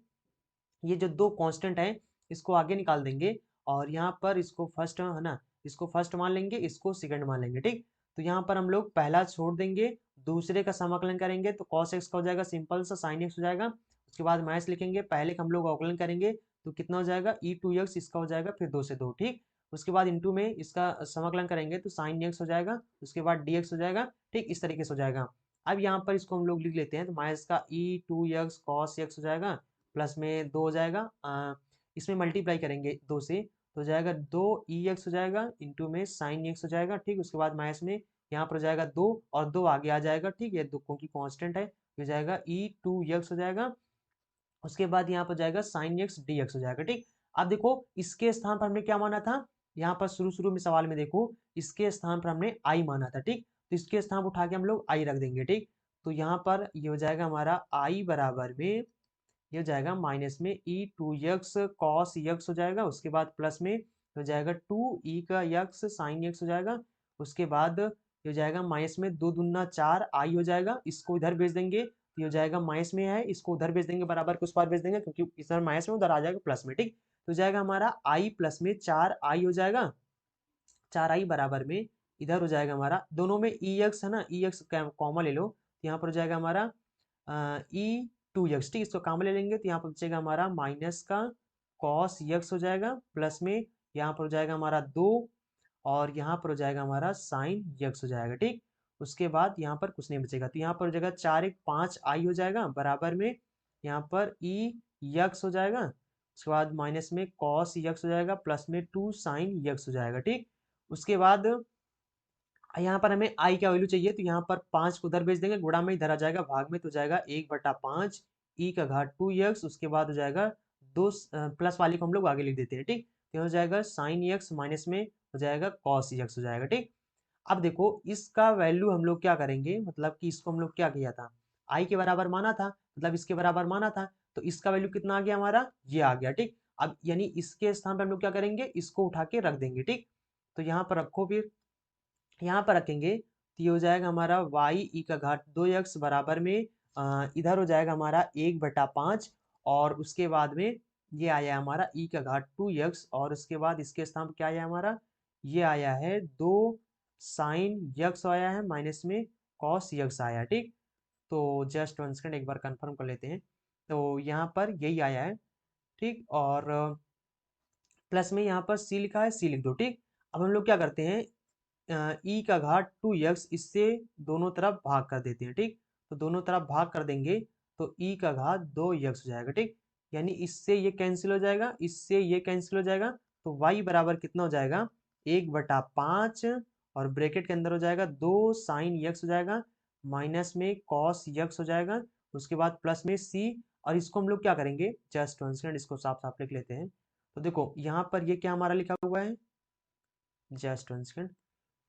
ये जो दो कांस्टेंट है इसको आगे निकाल देंगे, और यहाँ पर इसको फर्स्ट है ना, इसको फर्स्ट मान लेंगे, इसको सेकंड मान लेंगे, ठीक। तो यहाँ पर हम लोग पहला छोड़ देंगे, दूसरे का समाकलन करेंगे, तो कॉस एक्स का हो जाएगा सिंपल सा साइन एक्स हो जाएगा। उसके बाद माइनस लिखेंगे, पहले का हम लोग अवकलन करेंगे, तो कितना हो जाएगा e2x, इसका हो जाएगा फिर 2 से 2, ठीक। उसके बाद इंटू में इसका समाकलन करेंगे, तो साइन एक्स हो जाएगा, उसके बाद dx हो जाएगा, ठीक। इस तरीके से हो जाएगा। अब यहाँ पर इसको हम लोग लिख लेते हैं, तो माइनस का e2x cos x हो जाएगा, प्लस में 2 हो जाएगा, इसमें मल्टीप्लाई करेंगे 2 से, तो हो जाएगा 2 एक्स हो जाएगा, इंटू में साइन एक्स हो जाएगा, ठीक। उसके बाद माइनस में यहाँ पर हो जाएगा 2, और 2 आगे आ जाएगा, ठीक। ये दो की कांस्टेंट है, हो जाएगा e2x हो जाएगा। उसके बाद यहाँ पर जाएगा साइन एक्स डी एक्स हो जाएगा, ठीक। अब देखो इसके स्थान पर हमने क्या माना था, यहाँ पर शुरू शुरू में सवाल में देखो, इसके स्थान पर हमने आई माना था, ठीक। तो इसके स्थान पर उठा के हम लोग आई रख देंगे, ठीक। तो यहाँ पर ये हो जाएगा हमारा आई बराबर में, ये हो जाएगा माइनस में e2x cos x हो जाएगा, उसके बाद प्लस में हो जाएगा 2e का x साइन x हो जाएगा। उसके बाद ये हो जाएगा माइनस में 2 दूना 4 आई हो जाएगा, इसको इधर भेज देंगे, तो ये हो जाएगा माइनस में है, इसको उधर भेज देंगे, बराबर को उस पार भेज देंगे, क्योंकि इधर माइनस में उधर आ जाएगा प्लस में, ठीक। तो हो जाएगा हमारा आई प्लस में 4 आई हो जाएगा, 4 आई बराबर में इधर हो जाएगा हमारा, दोनों में ई एक्स है ना, ई एक्स कॉमन ले लो, तो यहाँ पर हो जाएगा हमारा e2x, ठीक। इसको काम ले लेंगे, तो यहाँ पर बचेगा हमारा माइनस का cos x हो जाएगा, प्लस में यहाँ पर हो जाएगा हमारा 2, और यहाँ पर हो जाएगा हमारा साइन x हो जाएगा, ठीक। उसके बाद यहाँ पर कुछ नहीं बचेगा, तो यहाँ पर हो जाएगा 4 1 5 आई हो जाएगा, बराबर में यहाँ पर e x हो जाएगा। उसके बाद माइनस में cos x हो जाएगा, प्लस में 2 साइन x हो जाएगा, ठीक। उसके बाद यहाँ पर हमें आई का वैल्यू चाहिए, तो यहाँ पर 5 को उधर भेज देंगे, गुणा में इधर आ जाएगा, भाग में तो जाएगा 1/5 ई का घात 2x, उसके बाद हो जाएगा 2 प्लस वाले को हम लोग आगे लिख देते हैं, ठीक। तो हो जाएगा साइन x, माइनस में हो जाएगा कॉस x हो जाएगा, ठीक। अब देखो इसका वैल्यू हम लोग क्या करेंगे, मतलब कि इसको हम लोग क्या किया था, आई के बराबर माना था, मतलब इसके बराबर माना था, तो इसका वैल्यू कितना आ गया हमारा, ये आ गया, ठीक। अब यानी इसके स्थान पर हम लोग क्या करेंगे, इसको उठा के रख देंगे, ठीक। तो यहाँ पर रखो, फिर यहाँ पर रखेंगे, तो ये हो जाएगा हमारा y ई का घात 2x बराबर में इधर हो जाएगा हमारा 1/5, और उसके बाद में ये आया हमारा ई का घात 2x, और उसके बाद इसके स्थान पर क्या आया हमारा, ये आया है 2 साइन यक्स आया है, माइनस में कॉस यक्स आया, ठीक। तो जस्ट वन सेकंड एक बार कंफर्म कर लेते हैं, तो यहाँ पर यही आया है, ठीक। और प्लस में यहाँ पर सी लिखा है, सी लिख दो, ठीक। अब हम लोग क्या करते हैं, ई का घात 2x, इससे दोनों तरफ भाग कर देते हैं, ठीक। तो दोनों तरफ भाग कर देंगे, तो ई का घात 2x हो जाएगा, ठीक। यानी इससे ये कैंसिल हो जाएगा, इससे ये कैंसिल हो जाएगा, तो y बराबर कितना हो जाएगा, 1/5, और ब्रैकेट के अंदर हो जाएगा 2 साइन x हो जाएगा, माइनस में कॉस x हो जाएगा, उसके बाद प्लस में c, और इसको हम लोग क्या करेंगे, जस्ट वन सेकंड इसको साफ साफ लिख लेते हैं। तो देखो यहाँ पर ये क्या हमारा लिखा हुआ है, जस्ट वन सेकंड,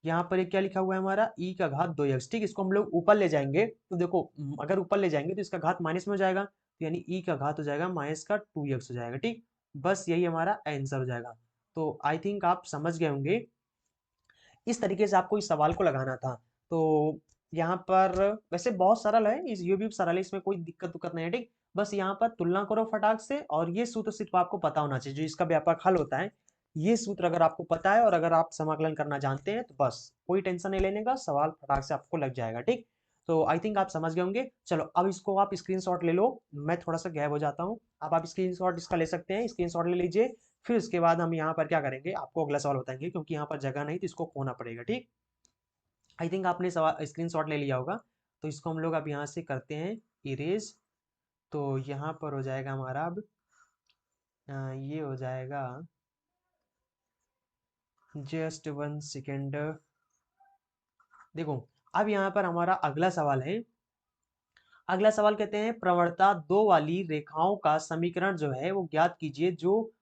यहाँ पर एक क्या लिखा हुआ है हमारा ई का घात 2x, ठीक। इसको हम लोग ऊपर ले जाएंगे, तो देखो अगर ऊपर ले जाएंगे तो इसका घात माइनस में हो जाएगा, तो यानी ई का घात हो जाएगा माइनस का 2x हो जाएगा, ठीक। बस यही हमारा आंसर हो जाएगा। तो आई थिंक आप समझ गए होंगे, इस तरीके से आपको इस सवाल को लगाना था। तो यहाँ पर वैसे बहुत सरल है, इस ये भी सरल है, इसमें कोई दिक्कत नहीं है, ठीक। बस यहाँ पर तुलना करो फटाक से, और ये सूत्र सिर्फ आपको पता होना चाहिए, जो इसका व्यापक हल होता है। ये सूत्र अगर आपको पता है और अगर आप समाकलन करना जानते हैं तो बस कोई टेंशन नहीं लेने का, सवाल फटाक से आपको लग जाएगा। ठीक, तो आई थिंक आप समझ गए होंगे। चलो अब इसको आप स्क्रीनशॉट ले लो, मैं थोड़ा सा गायब हो जाता हूँ। अब आप स्क्रीनशॉट इसका ले सकते हैं, स्क्रीनशॉट ले लीजिए। फिर उसके बाद हम यहाँ पर क्या करेंगे, आपको अगला सवाल बताएंगे, क्योंकि यहाँ पर जगह नहीं तो इसको खोना पड़ेगा। ठीक, आई थिंक आपने सवाल स्क्रीनशॉट ले लिया होगा, तो इसको हम लोग अब यहाँ से करते हैं इरेज। तो यहाँ पर हो जाएगा हमारा अब ये हो जाएगा, जस्ट 1 सेकेंड। देखो अब यहाँ पर हमारा अगला सवाल है। अगला सवाल कहते हैं प्रवणता 2 वाली रेखाओं का समीकरण जो है वो ज्ञात कीजिए, जो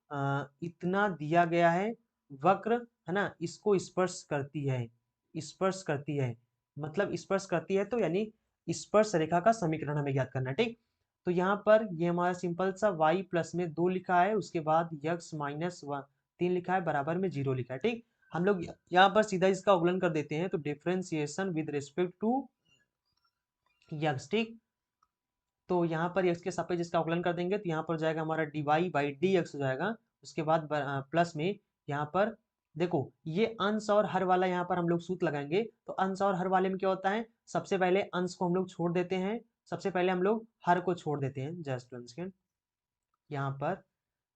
इतना दिया गया है, वक्र है ना, इसको स्पर्श करती है। स्पर्श करती है मतलब स्पर्श करती है, तो यानी स्पर्श रेखा का समीकरण हमें ज्ञात करना है। ठीक, तो यहाँ पर ये हमारा सिंपल सा y प्लस में 2 लिखा है, उसके बाद x माइनस 3 लिखा है, बराबर में 0 लिखा है। ठीक, हम लोग यहाँ पर सीधा इसका अवकलन कर देते हैं, तो differentiation with respect to x। ठीक, तो यहाँ पर x के सापेक्ष इसका अवकलन कर देंगे, तो यहाँ पर जाएगा हमारा dy बाई डी एक्स हो जाएगा। उसके बाद प्लस में यहाँ पर देखो ये अंश और हर वाला यहाँ पर हम लोग सूत्र लगाएंगे। तो अंश और हर वाले में क्या होता है, सबसे पहले अंश को हम लोग छोड़ देते हैं, सबसे पहले हम लोग हर को छोड़ देते हैं। जस्ट 1 सेकेंड, यहाँ पर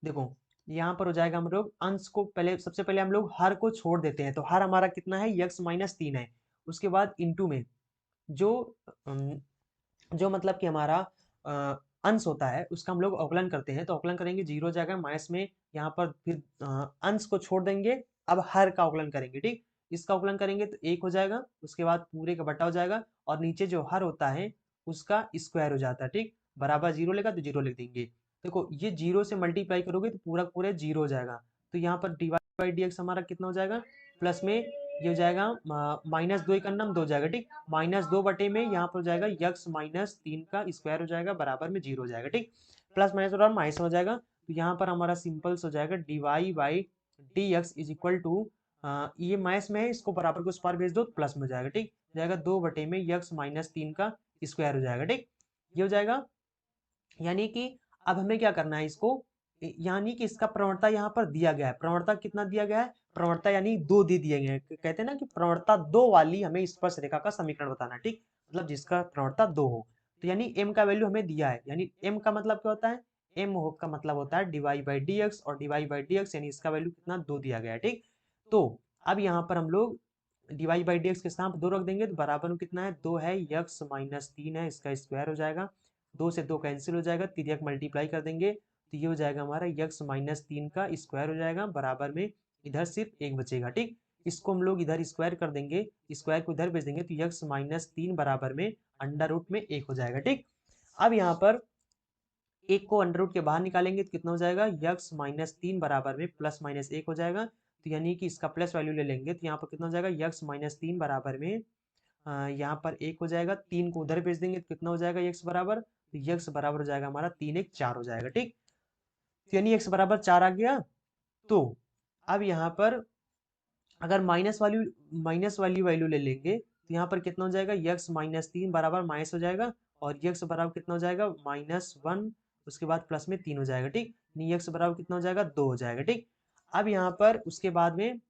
देखो यहाँ पर हो जाएगा, हम लोग अंश को पहले, सबसे पहले हम लोग हर को छोड़ देते हैं, तो हर हमारा कितना है, x माइनस 3 है। उसके बाद इंटू में जो जो मतलब कि हमारा अंश होता है उसका हम लोग अवकलन करते हैं, तो अवकलन करेंगे 0 हो जाएगा, माइनस में यहाँ पर फिर अंश को छोड़ देंगे, अब हर का अवकलन करेंगे। ठीक, इसका अवकलन करेंगे तो 1 हो जाएगा, उसके बाद पूरे का बटा हो जाएगा, और नीचे जो हर होता है उसका स्क्वायर हो जाता है। ठीक, बराबर 0 लेगा तो 0 लिख देंगे। देखो ये 0 से मल्टीप्लाई करोगे तो पूरा पूरा 0 हो जाएगा, तो यहाँ पर d Y by D x हमारा कितना हो जाएगा, प्लस में ये हो जाएगा माइनस 2 का नाम 2 हो जाएगा। ठीक, माइनस 2 बटे में यहाँ पर हो जाएगा यक्स माइनस 3 का स्क्वायर हो जाएगा, बराबर में 0 हो जाएगा। ठीक, प्लस माइनस और माइनस हो जाएगा, तो यहाँ पर हमारा सिंपल हो जाएगा D Y by D X is equal to, ये माइनस में है, इसको बराबर को उस पार भेज दो तो प्लस में हो जाएगा। ठीक, जाएगा 2 बटे में यक्स माइनस 3 का स्क्वायर हो जाएगा। ठीक, ये हो जाएगा, यानी कि अब हमें क्या करना है इसको, यानी कि इसका प्रवणता यहाँ पर दिया गया है। प्रवणता कितना दिया गया है, प्रवणता यानी 2 दे दिए गए हैं। कहते हैं ना कि प्रवणता 2 वाली हमें स्पर्श रेखा का समीकरण बताना है। ठीक, मतलब जिसका प्रवणता 2 हो, तो यानी m का वैल्यू हमें दिया है, यानी m का मतलब क्या होता है, का मतलब होता है डिवाई बाई डी एक्स, और डिवाई बाई डी एक्स यानी इसका वैल्यू कितना 2 दिया गया है। ठीक, तो अब यहाँ पर हम लोग डिवाई बाई डी एक्स के स्थान पर 2 रख देंगे, तो बराबर में कितना है, 2 है, यक्स माइनस 3 है, इसका स्क्वायर हो जाएगा, 2 से 2 कैंसिल हो जाएगा, तिर्यक मल्टीप्लाई कर देंगे, तो ये हो जाएगा हमारा यक्स माइनस 3 का स्क्वायर हो जाएगा, बराबर में इधर सिर्फ 1 बचेगा। ठीक, इसको हम लोग इधर स्क्वायर कर देंगे, स्क्वायर को इधर भेज देंगे, तो यक्स माइनस 3 बराबर में अंडर रूट में 1 हो जाएगा। ठीक, अब यहाँ पर 1 को अंडर रूट के बाहर निकालेंगे तो कितना हो जाएगा, यक्स माइनस 3 बराबर में प्लस माइनस 1 हो जाएगा, तो यानी कि इसका प्लस वैल्यू ले लेंगे, तो यहाँ पर कितना हो जाएगा, यक्स माइनस 3 बराबर में यहाँ पर 1 हो जाएगा, 3 को उधर भेज देंगे तो कितना हो जाएगा, यक्स बराबर, तो यक्स बराबर हो जाएगा हमारा 3 1 4 हो जाएगा। ठीक, तो यानी x बराबर 4 आ गया। तो अब यहाँ पर अगर माइनस वाली वैल्यू ले लेंगे, तो यहाँ पर कितना हो जाएगा, x माइनस 3 बराबर माइनस हो जाएगा, और x बराबर कितना हो जाएगा, -1, उसके बाद प्लस में 3 हो जाएगा। ठीक, यानी x बराबर कितना हो जाएगा, 2 हो जाएगा। ठीक, अब यहाँ पर उसके बाद में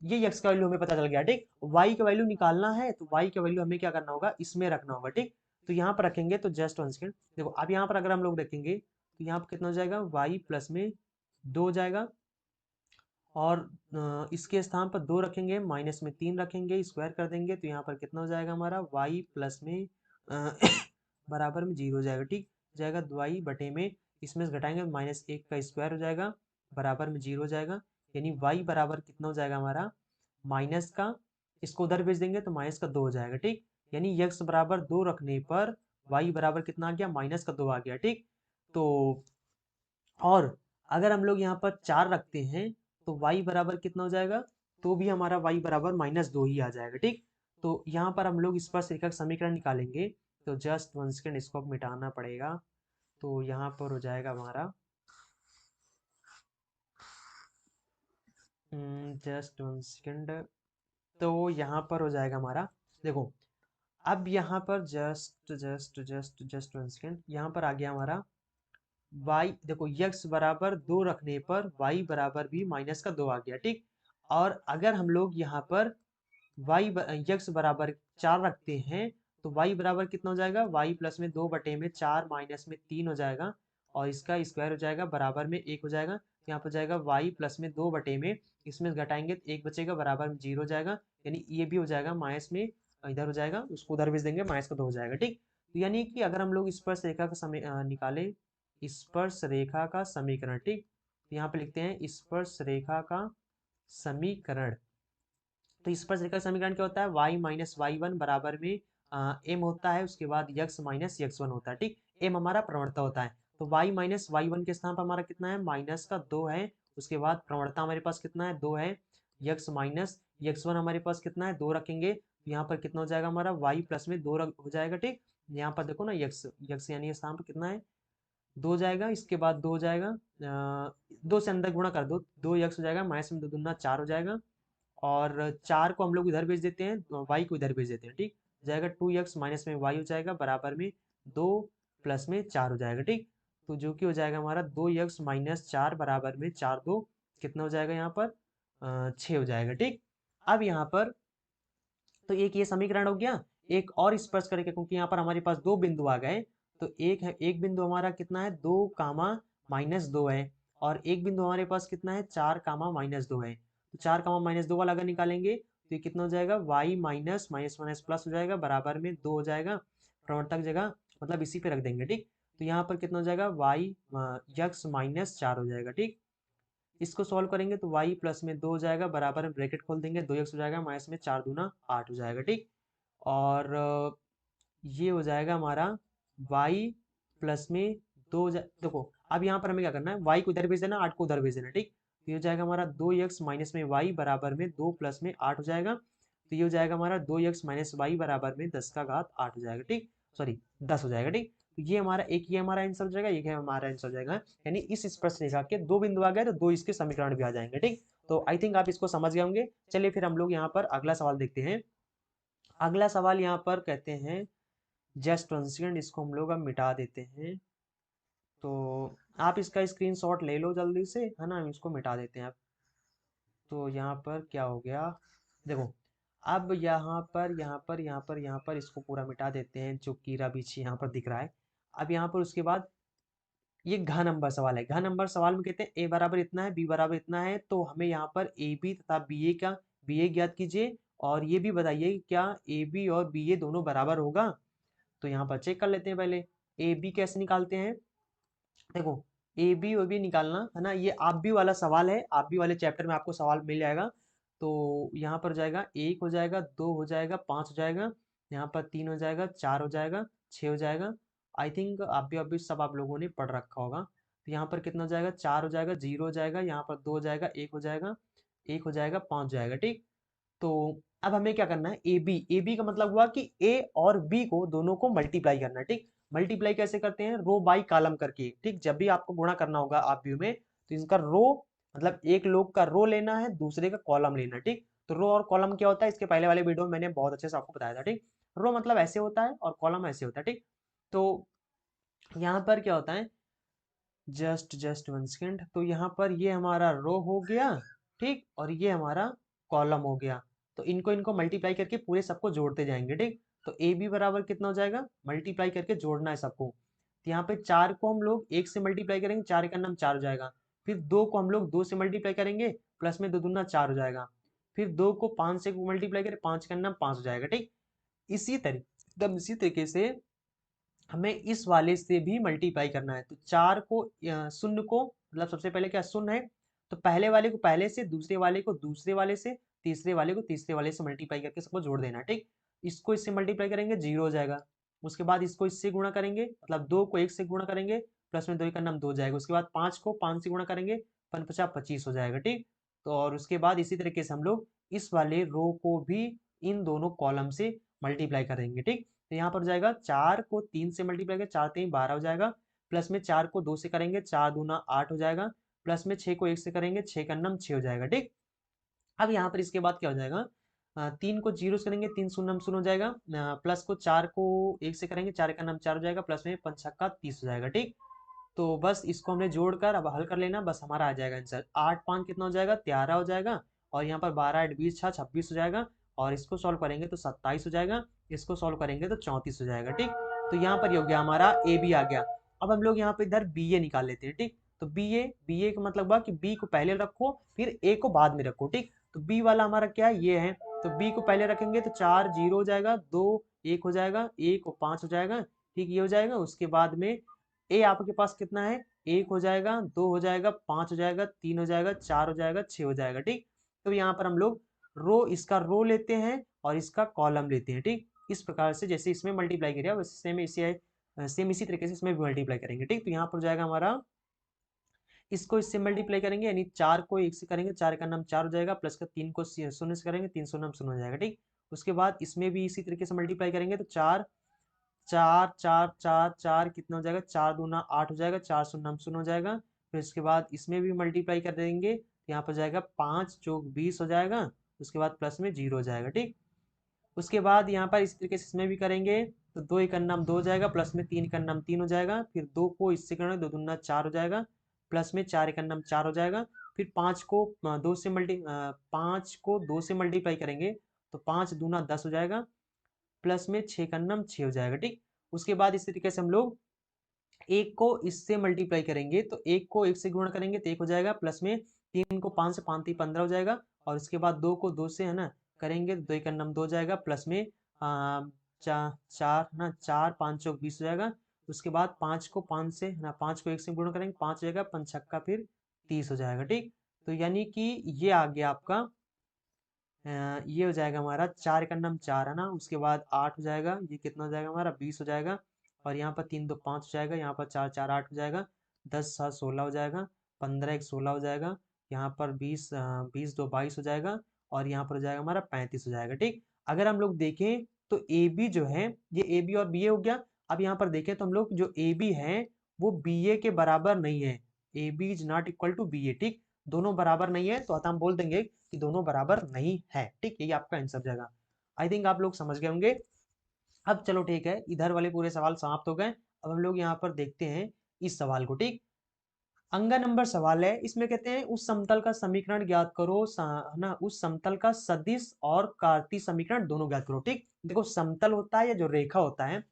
ये x का वैल्यू हमें पता चल गया। ठीक, y का वैल्यू निकालना है, तो y का वैल्यू हमें क्या करना होगा, इसमें रखना होगा। ठीक, तो यहाँ पर रखेंगे, तो जस्ट 1 सेकेंड देखो, अब यहाँ पर अगर हम लोग रखेंगे तो यहाँ पर कितना हो जाएगा, y प्लस में 2 हो जाएगा, और इसके स्थान पर 2 रखेंगे, माइनस में 3 रखेंगे, स्क्वायर कर देंगे, तो यहाँ पर कितना हो जाएगा हमारा, y प्लस में बराबर में 0 हो जाएगा। ठीक, जाएगा y बटे में, इसमें से घटाएंगे -1 का स्क्वायर हो जाएगा, बराबर में 0 हो जाएगा, यानी y बराबर कितना हो जाएगा हमारा, माइनस का, इसको उधर भेज देंगे तो माइनस का 2 हो जाएगा। ठीक, यानी x बराबर 2 रखने पर y बराबर कितना आ गया, माइनस का 2 आ गया। ठीक, तो और अगर हम लोग यहाँ पर 4 रखते हैं तो y बराबर कितना हो जाएगा, तो भी हमारा y बराबर -2 ही आ जाएगा। ठीक, तो यहाँ पर हम लोग इस पर रेखा समीकरण निकालेंगे, तो जस्ट 1 सेकेंड इसको मिटाना पड़ेगा, तो यहाँ पर हो जाएगा हमारा जस्ट 1 सेकेंड, तो यहाँ पर हो जाएगा हमारा, देखो अब यहाँ पर just just just just 1 second, यहाँ पर आ गया हमारा y, देखो x बराबर 2 रखने पर y बराबर भी माइनस का 2 आ गया, ठीक। और अगर हम लोग यहाँ पर x बराबर 4 रखते हैं तो y बराबर कितना हो जाएगा, y प्लस में 2 बटे में 4 माइनस में 3 हो जाएगा, और इसका स्क्वायर हो जाएगा, बराबर में 1 हो जाएगा। यहाँ पर जाएगा y प्लस में 2 बटे में, इसमें घटाएंगे तो 1 बचेगा, बराबर में 0 हो जाएगा, यानी ये भी हो जाएगा माइनस में, इधर हो जाएगा, उसको उधर भेज देंगे, माइनस का 2 हो जाएगा, ठीक। तो यानी कि अगर हम लोग स्पर्श रेखा का समय निकाले, स्पर्श रेखा का समीकरण, ठीक। तो यहाँ पे लिखते हैं स्पर्श रेखा का समीकरण। तो स्पर्श रेखा समीकरण क्या होता है, y माइनस वाई वन बराबर में m होता है, उसके बाद x माइनस x वन होता है, ठीक। m हमारा प्रवणता होता है, तो y माइनस वाई वन के स्थान पर हमारा कितना है, माइनस का 2 है। उसके बाद प्रवणता हमारे पास कितना है, 2 है। x माइनस x वन हमारे पास कितना है, 2 रखेंगे, तो यहाँ पर कितना हो जाएगा हमारा y प्लस में 2 हो जाएगा, ठीक। यहाँ पर देखो ना x यानी स्थान पर कितना है, 2 जाएगा, इसके बाद 2 हो जाएगा, 2 से अंदर गुणा कर दो, 2x हो जाएगा, माइनस में 2 दूना 4 हो जाएगा, और 4 को हम लोग इधर भेज देते हैं, y को इधर भेज देते हैं, ठीक। जाएगा 2x माइनस में y हो जाएगा, बराबर में 2 प्लस में 4 हो जाएगा, ठीक। तो जो कि हो जाएगा हमारा 2x माइनस 4 बराबर में 4 2 कितना हो जाएगा यहाँ पर, 6 हो जाएगा, ठीक। अब यहाँ पर तो एक ये समीकरण हो गया। एक और स्पर्श करके, क्योंकि यहाँ पर हमारे पास 2 बिंदु आ गए, तो एक है, एक बिंदु हमारा कितना है, 2 कामा माइनस 2 है, और एक बिंदु हमारे पास कितना है, 4 कामा माइनस 2 है। तो 4 कामा माइनस 2 वाला अगर निकालेंगे तो ये कितना हो जाएगा, y minus minus minus plus हो जाएगा, बराबर में 2 हो जाएगा, प्रवणता जगह मतलब इसी पे रख देंगे, ठीक। तो यहाँ पर कितना हो जाएगा, y x माइनस 4 हो जाएगा, ठीक। इसको सॉल्व करेंगे तो y प्लस में 2 हो जाएगा, बराबर में ब्रैकेट खोल देंगे, 2x हो जाएगा, माइनस में 4 दूना 8 हो जाएगा, ठीक। और ये हो जाएगा हमारा y प्लस में 2, देखो अब यहाँ पर हमें क्या करना है, y को इधर भेज देना, 8 को उधर भेज देना, ठीक। तो ये हो जाएगा हमारा 2x माइनस में y बराबर में 2 प्लस में 8 हो जाएगा। तो ये हो जाएगा हमारा 2x माइनस वाई बराबर में 10 का घात 8 हो जाएगा, ठीक। सॉरी 10 हो जाएगा, ठीक। तो ये हमारा एक, ये हमारा आंसर हो जाएगा, एक है हमारा आंसर हो जाएगा, यानी इस स्पर्श रेखा के 2 बिंदु आ गए तो 2 इसके समीकरण भी आ जाएंगे, ठीक। तो आई थिंक आप इसको समझ गए होंगे। चलिए फिर हम लोग यहाँ पर अगला सवाल देखते हैं। अगला सवाल यहाँ पर कहते हैं, जस्ट 1 सेकंड, इसको हम लोग अब मिटा देते हैं। तो आप इसका स्क्रीनशॉट ले लो जल्दी से, है ना, हम इसको मिटा देते हैं अब। तो यहाँ पर क्या हो गया, देखो अब यहाँ पर इसको पूरा मिटा देते हैं, जो कीड़ा बीछी यहाँ पर दिख रहा है। अब यहाँ पर उसके बाद ये घ नंबर सवाल है। घ नंबर सवाल में कहते हैं ए बराबर इतना है, बी बराबर इतना है, तो हमें यहाँ पर ए बी तथा बी ए ज्ञात कीजिए, और ये भी बताइए क्या ए बी और बी ए दोनों बराबर होगा। तो यहाँ पर चेक कर लेते हैं पहले, ए बी कैसे निकालते हैं। देखो ए बी ओ बी निकालना है ना, ये आप भी वाला सवाल है, आप भी वाले चैप्टर में आपको सवाल मिल जाएगा। तो यहाँ पर जाएगा 1 हो जाएगा, 2 हो जाएगा, 5 हो जाएगा, यहाँ पर 3 हो जाएगा, 4 हो जाएगा, 6 हो जाएगा। आई थिंक आप भी सब आप लोगों ने पढ़ रखा होगा। तो यहाँ पर कितना हो जाएगा, 4 हो जाएगा, 0 हो जाएगा, यहाँ पर 2 हो जाएगा, 1 हो जाएगा, 1 हो जाएगा, 5 हो जाएगा, ठीक। तो अब हमें क्या करना है, ए बी का मतलब हुआ कि ए और बी को दोनों को मल्टीप्लाई करना है, ठीक। मल्टीप्लाई कैसे करते हैं, रो बाई कॉलम करके, ठीक। जब भी आपको गुणा करना होगा आप व्यू में, तो इनका रो मतलब एक लोग का रो लेना है, दूसरे का कॉलम लेना है, ठीक। तो रो और कॉलम क्या होता है, इसके पहले वाले वीडियो में मैंने बहुत अच्छे से आपको बताया था, ठीक। रो मतलब ऐसे होता है और कॉलम ऐसे होता है, ठीक। तो यहाँ पर क्या होता है, जस्ट 1 सेकेंड, तो यहाँ पर ये हमारा रो हो गया, ठीक, और ये हमारा कॉलम हो गया। तो इनको इनको मल्टीप्लाई करके पूरे सबको जोड़ते जाएंगे, ठीक। तो ए बी बराबर कितना हो जाएगा, मल्टीप्लाई करके जोड़ना है सबको। तो यहाँ पे 4 को हम लोग 1 से मल्टीप्लाई करेंगे, 4 का नाम 4 हो जाएगा। फिर 2 को हम लोग 2 से मल्टीप्लाई करेंगे, प्लस में 2 दूना 4 हो जाएगा। फिर 2 को 5 से मल्टीप्लाई करें, 5 का नाम 5 हो जाएगा, ठीक। इसी तरीके एकदम इसी तरीके से हमें इस वाले से भी मल्टीप्लाई करना है। तो 4 को शून्य को मतलब सबसे पहले क्या शून्य है, तो पहले वाले को पहले से, दूसरे वाले को दूसरे वाले से, तीसरे वाले को तीसरे वाले से मल्टीप्लाई करके सबको जोड़ देना, ठीक। इसको इससे मल्टीप्लाई करेंगे, 0 हो जाएगा। उसके बाद इसको इससे गुणा करेंगे, मतलब 2 को 1 से गुणा करेंगे, प्लस में 2 का नाम 2 हो जाएगा। उसके बाद 5 को 5 से गुणा करेंगे, 5 पचास 25 हो जाएगा, ठीक। तो और उसके बाद इसी तरीके से हम लोग इस वाले रो को भी इन दोनों कॉलम से मल्टीप्लाई करेंगे, ठीक। तो यहाँ पर जाएगा 4 को 3 से मल्टीप्लाई करें, 4 3 12 हो जाएगा, प्लस में 4 को 2 से करेंगे, 4 दूना 8 हो जाएगा, प्लस में 6 को 1 से करेंगे, 6 का नाम 6 हो जाएगा, ठीक। अब यहाँ पर इसके बाद क्या हो जाएगा, 3 को 0 से करेंगे 3 शून्य शून्य हो जाएगा, प्लस को 4 को 1 से करेंगे 4 का नाम 4 हो जाएगा, प्लस में 5 छक्का 30 हो जाएगा। ठीक, तो बस इसको हमने जोड़कर अब हल कर लेना, बस हमारा आ जाएगा आंसर। 8 5 कितना हो जाएगा 13 हो जाएगा, और यहाँ पर 12 8 20 6 26 हो जाएगा, और इसको सॉल्व करेंगे तो 27 हो जाएगा, इसको सॉल्व करेंगे तो 34 हो जाएगा। ठीक, तो यहाँ पर ये हो गया हमारा ए बी आ गया। अब हम लोग यहाँ पे इधर बी ए निकाल लेते हैं। ठीक, तो बी ए का मतलब हुआ कि बी को पहले रखो फिर ए को बाद में रखो। ठीक, तो बी वाला हमारा क्या है, ये है, तो बी को पहले रखेंगे तो 4 0 हो जाएगा, 2 1 हो जाएगा, 1 और 5 हो जाएगा। ठीक, ये हो जाएगा। उसके बाद में ए आपके पास कितना है, 1 हो जाएगा, 2 हो जाएगा, 5 हो जाएगा, 3 हो जाएगा, 4 हो जाएगा, 6 हो जाएगा। ठीक, तो यहाँ पर हम लोग इसका रो लेते हैं और इसका कॉलम लेते हैं। ठीक, इस प्रकार से जैसे इसमें मल्टीप्लाई किया वैसे सेम इसी तरीके से इसमें भी मल्टीप्लाई करेंगे। ठीक, तो यहाँ पर जाएगा हमारा, इसको इससे मल्टीप्लाई करेंगे, यानी 4 को 1 से करेंगे 4 का नाम 4 हो जाएगा, प्लस का 3 को शून्य से करेंगे 3 शून्य शून्य हो जाएगा। ठीक, उसके बाद इसमें भी इसी तरीके से मल्टीप्लाई करेंगे तो 4 4 4 4 4 कितना हो जाएगा, 4 दूना 8 हो जाएगा, 4 शून्य शून्य हो जाएगा। फिर इसके बाद इसमें भी मल्टीप्लाई कर देंगे, यहाँ पर जाएगा 5 चौक 20 हो जाएगा, उसके बाद प्लस में 0 हो जाएगा। ठीक, उसके बाद यहाँ पर इस तरीके से इसमें भी करेंगे तो 2 एक नाम 2 हो जाएगा, प्लस में 3 का नाम 3 हो जाएगा, फिर 2 को इससे करेंगे 2 दूना 4 हो जाएगा, प्लस में 4 एक नाम 4 हो जाएगा। फिर 5 को 2 से मल्टीप्लाई करेंगे तो 5 दूना 10 हो जाएगा, प्लस में 6 का नाम 6 हो जाएगा। ठीक, उसके बाद इस तरीके से हम लोग एक को इससे मल्टीप्लाई करेंगे तो एक को एक से गुणा करेंगे तो 1 हो जाएगा, प्लस में 3 को 5 से 5 3 15 हो जाएगा, और इसके बाद 2 को 2 से है ना करेंगे तो 2 एक नाम 2 हो जाएगा, प्लस में चार ना 4 5 चौक 20 हो जाएगा। उसके बाद 5 को 5 से है ना 5 को 1 से गुणा करेंगे 5 हो जाएगा, 5 छक्का फिर 30 हो जाएगा। ठीक, तो यानी कि ये आ गया आपका, ये हो जाएगा हमारा 4 का नाम 4 है ना, उसके बाद 8 हो जाएगा, ये कितना हो जाएगा हमारा 20 हो जाएगा, और यहाँ पर 3 2 5 हो जाएगा, यहाँ पर 4 4 8 हो जाएगा, 10 7 16 हो जाएगा, 15 1 16 हो जाएगा, यहाँ पर 20 2 22 हो जाएगा, और यहाँ पर हो जाएगा हमारा 35 हो जाएगा। ठीक, अगर हम लोग देखें तो ए बी जो है, ये ए बी और बी ए हो गया। अब यहाँ पर देखें तो हम लोग जो ए बी है वो बी ए के बराबर नहीं है, A B is not equal to B A. ठीक, दोनों बराबर नहीं है, तो अतः हम बोल देंगे कि दोनों बराबर नहीं है। ठीक, यही आपका आंसर जाएगा। आई थिंक आप लोग समझ गए होंगे। अब चलो ठीक है, इधर वाले पूरे सवाल समाप्त हो गए। अब हम लोग यहाँ पर देखते हैं इस सवाल को। ठीक, अंगा नंबर सवाल है, इसमें कहते हैं उस समतल का समीकरण ज्ञात करो, है ना, उस समतल का सदिश और कार्तीय समीकरण दोनों ज्ञात करो। ठीक, देखो समतल होता है या जो रेखा होता है,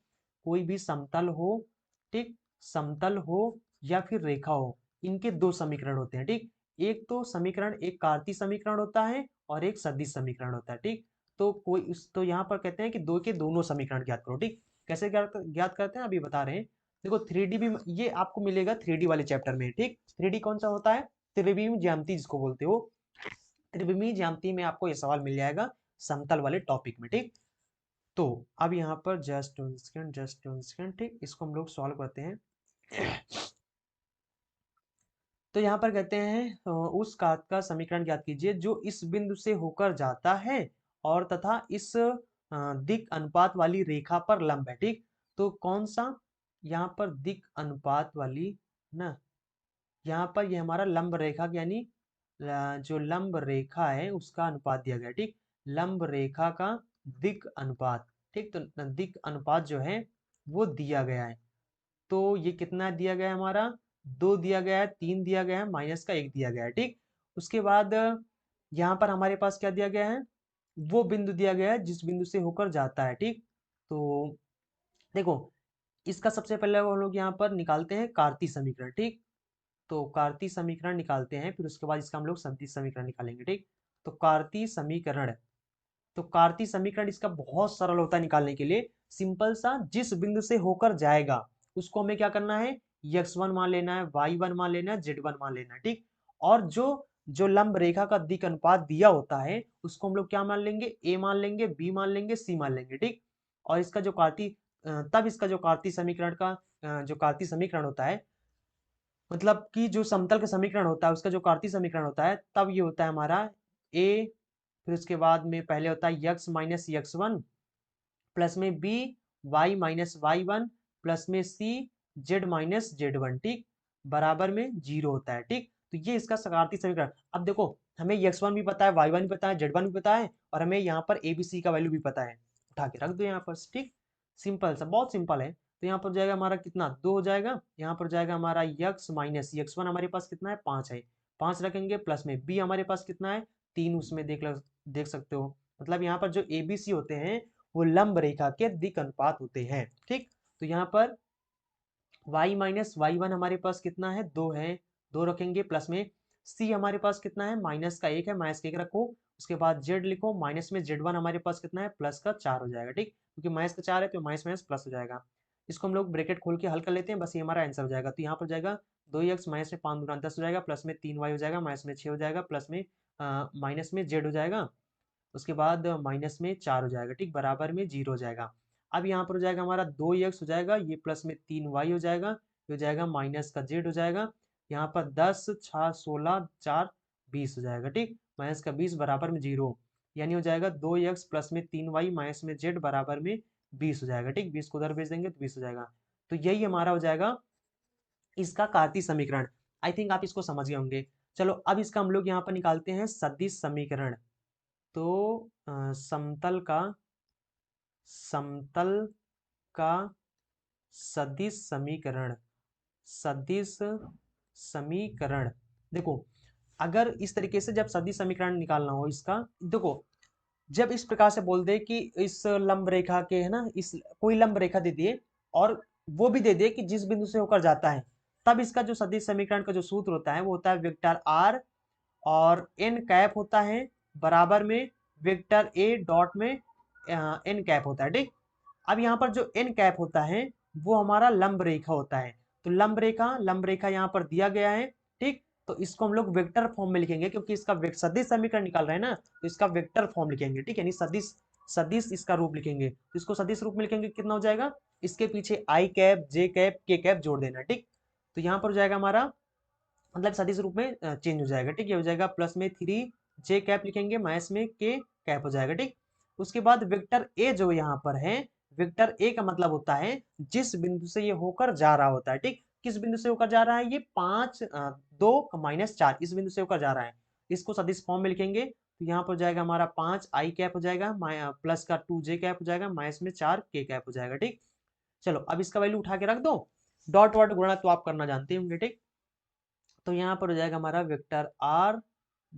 कोई भी समतल हो, ठीक, समतल हो या फिर रेखा हो, इनके दो समीकरण होते हैं। ठीक, एक तो समीकरण एक कार्तीय समीकरण होता है और एक सदिश समीकरण होता है। ठीक, तो तो यहाँ पर कहते हैं कि दो के दोनों समीकरण ज्ञात करो। ठीक, कैसे ज्ञात करते हैं अभी बता रहे हैं। देखो 3D भी ये आपको मिलेगा 3D वाले चैप्टर में। ठीक, 3D कौन सा होता है, त्रिविमीय ज्यामिति जिसको बोलते हो, त्रिविमीय ज्यामिति में आपको ये सवाल मिल जाएगा समतल वाले टॉपिक में। ठीक, तो अब यहाँ पर जस्ट वन सेकेंड, ठीक, इसको हम लोग सॉल्व करते हैं। तो यहाँ पर कहते हैं उस घात का समीकरण ज्ञात कीजिए जो इस बिंदु से होकर जाता है और तथा इस दिक अनुपात वाली रेखा पर लंब है। ठीक, तो कौन सा, यहाँ पर दिक अनुपात वाली ना, यहाँ पर ये हमारा लंब रेखा यानी जो लंब रेखा है उसका अनुपात दिया गया। ठीक, लंब रेखा का दिक अनुपात। ठीक, तो दिक अनुपात जो है वो दिया गया है, तो ये कितना दिया गया है हमारा, 2 दिया गया है, 3 दिया गया है, माइनस का 1 दिया गया है। ठीक, उसके बाद यहाँ पर हमारे पास क्या दिया गया है, वो बिंदु दिया गया है जिस बिंदु से होकर जाता है। ठीक, तो देखो इसका सबसे पहले हम लोग यहाँ पर निकालते हैं कार्तीय समीकरण। ठीक, तो कार्तीय समीकरण निकालते हैं, फिर उसके बाद इसका हम लोग सदिश समीकरण निकालेंगे। ठीक, तो कार्तीय समीकरण, तो कार्तीय समीकरण इसका बहुत सरल होता है निकालने के लिए, सिंपल सा, जिस बिंदु से होकर जाएगा उसको हमें क्या करना है, x1 मान लेना है, y1 मान लेना है, z1 मान लेना है। ठीक, और जो जो लंब रेखा का दिक अनुपात दिया होता है उसको हम लोग क्या मान लेंगे, a मान लेंगे, b मान लेंगे, c मान लेंगे। ठीक, और इसका जो कार्तीय तब इसका जो कार्तीय समीकरण का जो कार्तीय समीकरण होता है, मतलब कि जो समतल का समीकरण होता है उसका जो कार्तीय समीकरण होता है, तब ये होता है हमारा a, फिर उसके बाद में पहले होता है x माइनस x1, प्लस में b y minus y1, plus में c z माइनस z1। ठीक, बराबर में 0 होता है। ठीक, तो ये इसका सकारात्मक समीकरण। अब देखो हमें x1 भी पता है, y1 भी पता है, z1 भी पता है, और हमें यहाँ पर abc का वैल्यू भी पता है। उठा के रख दो यहाँ पर, ठीक, सिंपल सा, बहुत सिंपल है। तो यहाँ पर जाएगा हमारा कितना, 2 हो जाएगा। यहाँ पर जाएगा हमारा x माइनस x1 हमारे पास कितना है, 5 है, 5 रखेंगे, प्लस में b हमारे पास कितना है, 3, उसमें देख सकते हो। मतलब यहाँ पर जो abc होते हैं वो लंब रेखा के दिक् अनुपात होते हैं, ठीक। तो यहाँ पर y माइनस y1 हमारे पास कितना है, 2 है, 2 रखेंगे, प्लस में c हमारे पास कितना है, माइनस का 1 है, माइनस का 1 रखो। उसके बाद z लिखो, माइनस में z1 हमारे पास कितना है, प्लस का 4 हो जाएगा, ठीक, क्योंकि माइनस का 4 है तो माइनस माइनस प्लस हो जाएगा। इसको हम लोग ब्रैकेट खोल के हल कर लेते हैं, बस ये हमारा आंसर हो जाएगा। तो यहाँ पर जाएगा 2x माइनस में 5 दूना 10 हो जाएगा, प्लस में 3y हो जाएगा, माइनस में 6 हो जाएगा, प्लस में माइनस में z हो जाएगा, उसके बाद माइनस में 4 हो जाएगा, ठीक, बराबर में 0 हो जाएगा। अब यहाँ पर हो जाएगा हमारा 2x हो जाएगा, ये प्लस में 3y हो जाएगा, ये हो जाएगा माइनस का z हो जाएगा। यहाँ पर 10 6 16 4 20 हो जाएगा, ठीक, माइनस का 20 बराबर में 0, यानी हो जाएगा 2x प्लस में 3y माइनस में z बराबर में 20 हो जाएगा, ठीक, 20 को उधर भेज देंगे तो 20 हो जाएगा। तो यही हमारा हो जाएगा इसका कार्तीय समीकरण। आई थिंक आप इसको समझ गए होंगे। चलो अब इसका हम लोग यहाँ पर निकालते हैं सदिश समीकरण। तो समतल का सदिश समीकरण, सदिश समीकरण, देखो अगर इस तरीके से जब सदिश समीकरण निकालना हो इसका, देखो जब इस प्रकार से बोल दे कि इस लंब रेखा के, है ना, इस कोई लंब रेखा दे दिए और वो भी दे दे कि जिस बिंदु से होकर जाता है, तब इसका जो सदिश समीकरण का जो सूत्र होता है वो होता है वेक्टर आर और एन कैप होता है बराबर में वेक्टर ए डॉट में एन कैप होता है, ठीक। अब यहाँ पर जो एन कैप होता है वो हमारा लंब रेखा होता है। तो लंब रेखा यहाँ पर दिया गया है, ठीक। तो इसको हम लोग वेक्टर फॉर्म में लिखेंगे क्योंकि इसका सदिश समीकरण निकाल रहे हैं ना, तो इसका वेक्टर फॉर्म लिखेंगे, ठीक है, यानी सदिश सदिश इसका रूप लिखेंगे। तो इसको सदिश रूप में लिखेंगे, कितना हो जाएगा, इसके पीछे आई कैप जे कैप के कैप जोड़ देना, ठीक। तो यहाँ पर हो जाएगा हमारा मतलब सदिश रूप में चेंज हो जाएगा, ठीक, ये हो जाएगा प्लस में 3 जे कैप लिखेंगे, माइनस में के कैप हो जाएगा, ठीक। उसके बाद वेक्टर ए जो यहाँ पर है, वेक्टर ए का मतलब होता है जिस बिंदु से ये होकर जा रहा होता है, ठीक। किस बिंदु से होकर जा रहा है, ये 5 2 माइनस 4 इस बिंदु से होकर जा रहा है। इसको सदिश फॉर्म में लिखेंगे, तो यहाँ पर जाएगा हमारा 5 आई कैप हो जाएगा, प्लस का 2 जे कैप हो जाएगा, माइनस में 4 के कैप हो जाएगा, ठीक। चलो अब इसका वैल्यू उठा के रख दो, डॉट वॉट गुणा तो आप करना जानते होंगे, ठीक। तो यहाँ पर हो जाएगा हमारा वेक्टर आर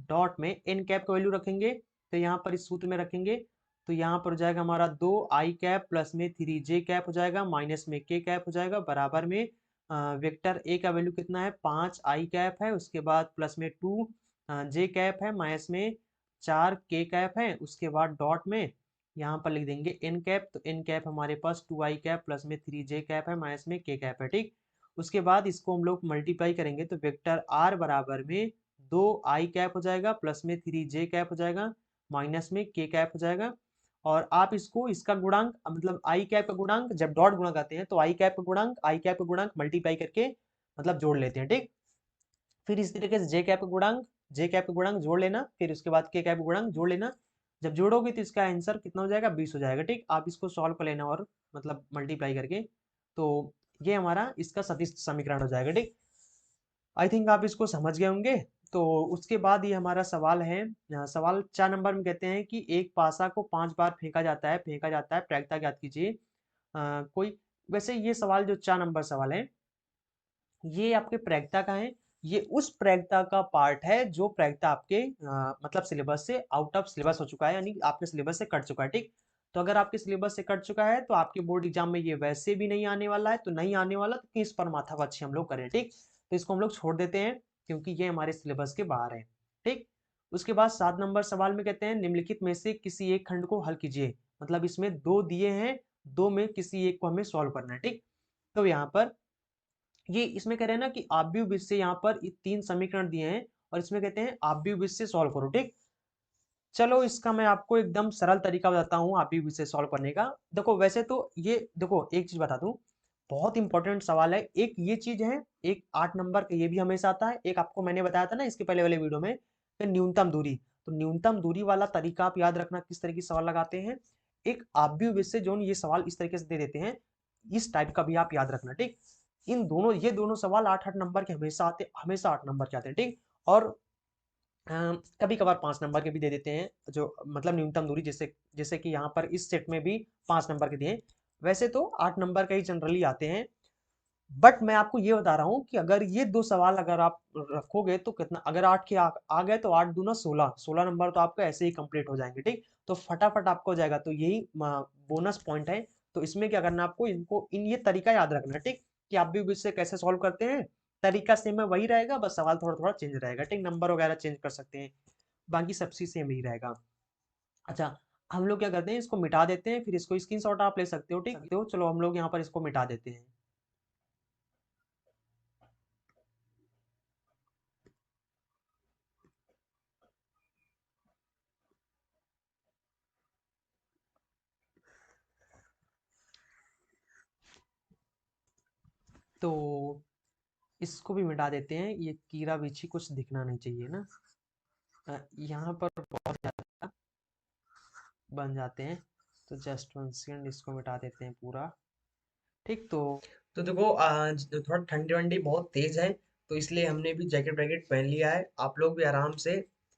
डॉट में एन कैप का वैल्यू रखेंगे, तो यहाँ पर इस सूत्र में रखेंगे, तो यहाँ पर हो जाएगा हमारा 2 आई कैप प्लस में 3 जे कैप हो जाएगा, माइनस में के कैप हो जाएगा, बराबर में वेक्टर ए का वैल्यू कितना है, 5 आई कैप है, उसके बाद प्लस में 2 जे कैप है, माइनस में 4 के कैप है, उसके बाद डॉट में यहाँ पर लिख देंगे एन कैप। तो एन कैप हमारे पास 2 आई कैप प्लस में 3 जे कैप है, माइनस में के कैप है, ठीक। उसके बाद इसको हम लोग मल्टीप्लाई करेंगे तो वेक्टर आर बराबर में 2 आई कैप हो जाएगा, प्लस में 3 जे कैप हो जाएगा, माइनस में के कैप हो जाएगा। और आप इसको इसका गुणांक मतलब आई कैप का गुणांक जब डॉट गुणा करते हैं तो आई कैप का गुणांक आई कैप का गुणांक मल्टीप्लाई करके मतलब जोड़ लेते हैं, ठीक। फिर इस तरीके से जे कैप का गुणांक जोड़ लेना, फिर उसके बाद के कैप का गुणांक जोड़ लेना। जब जोड़ोगे तो इसका आंसर कितना हो जाएगा, 20 हो जाएगा, ठीक। आप इसको सॉल्व कर लेना और मतलब मल्टीप्लाई करके, तो ये हमारा इसका सदिश समीकरण हो जाएगा, ठीक। आई थिंक आप इसको समझ गए होंगे। तो उसके बाद ये हमारा सवाल है, सवाल 4 नंबर में कहते हैं कि एक पासा को 5 बार फेंका जाता है, प्रायिकता ज्ञात कीजिए। कोई वैसे ये सवाल जो 4 नंबर सवाल है ये आपके प्रायिकता का है, ये उस प्रायिकता का पार्ट है जो प्रायिकता आपके मतलब सिलेबस से आउट ऑफ सिलेबस हो चुका है, यानी आपके सिलेबस से कट चुका है, ठीक। तो अगर आपके सिलेबस से कट चुका है तो आपके बोर्ड एग्जाम में ये वैसे भी नहीं आने वाला है, तो नहीं आने वाला तो किस पर माथापच्ची हम लोग करें, ठीक। तो इसको हम लोग छोड़ देते हैं क्योंकि ये हमारे सिलेबस के बाहर है, ठीक। उसके बाद 7 नंबर सवाल में कहते हैं निम्नलिखित में से किसी एक खंड को हल कीजिए, मतलब इसमें 2 दिए हैं, 2 में किसी एक को हमें सॉल्व करना है, ठीक। तो यहाँ पर ये इसमें कह रहे हैं ना कि आव्यूह विधि से यहाँ पर 3 समीकरण दिए हैं और इसमें कहते हैं आव्यूह विधि से सॉल्व करो, ठीक। चलो इसका मैं आपको एकदम सरल तरीका बताता हूँ आव्यूह विधि से सॉल्व करने का। देखो वैसे तो ये देखो एक चीज बता दूं, बहुत इंपॉर्टेंट सवाल है। एक ये चीज है, एक 8 नंबर का ये भी हमेशा आता है, एक आपको मैंने बताया था ना इसके पहले वाले वीडियो में कि न्यूनतम दूरी, तो न्यूनतम दूरी वाला तरीका आप याद रखना किस तरीके से सवाल लगाते हैं। एक आव्यूह विधि से जो ये सवाल इस तरीके से दे देते हैं, इस टाइप का भी आप याद रखना, ठीक। ये दोनों सवाल 8-8 नंबर के हमेशा आते, हमेशा 8 नंबर के आते हैं, ठीक। और कभी कभार 5 नंबर के भी दे देते हैं, जो मतलब न्यूनतम दूरी, जैसे जैसे कि यहाँ पर इस सेट में भी 5 नंबर के दिए हैं। वैसे तो 8 नंबर का ही जनरली आते हैं। बट मैं आपको ये बता रहा हूँ कि अगर ये दो सवाल अगर आप रखोगे तो कितना, अगर 8 के आ गए तो 8 दूना 16, 16 नंबर तो आपका ऐसे ही कंप्लीट हो जाएंगे, ठीक। तो फटाफट आपको हो जाएगा, तो यही बोनस पॉइंट है। तो इसमें क्या करना है आपको, इनको ये तरीका याद रखना है, ठीक। कि आप भी इससे कैसे सॉल्व करते हैं, तरीका सेम है, वही रहेगा, बस सवाल थोड़ा थोड़ा चेंज रहेगा, ठीक। नंबर वगैरह चेंज कर सकते हैं, बाकी सब चीज सेम ही रहेगा। अच्छा, हम लोग क्या करते हैं, इसको मिटा देते हैं, फिर इसको स्क्रीनशॉट आप ले सकते हो, ठीक। तो चलो हम लोग यहाँ पर इसको मिटा देते हैं। तो इसको भी मिटा देते हैं, ये कीड़ा बिच्छी कुछ दिखना नहीं चाहिए ना। यहाँ पर बहुत ज्यादा बन जाते हैं, तो जस्ट 1 सेकंड, इसको मिटा देते हैं पूरा, ठीक। तो देखो आज थोड़ा ठंडी वंडी बहुत तेज है, तो इसलिए हमने भी जैकेट वैकेट पहन लिया है। आप लोग भी आराम से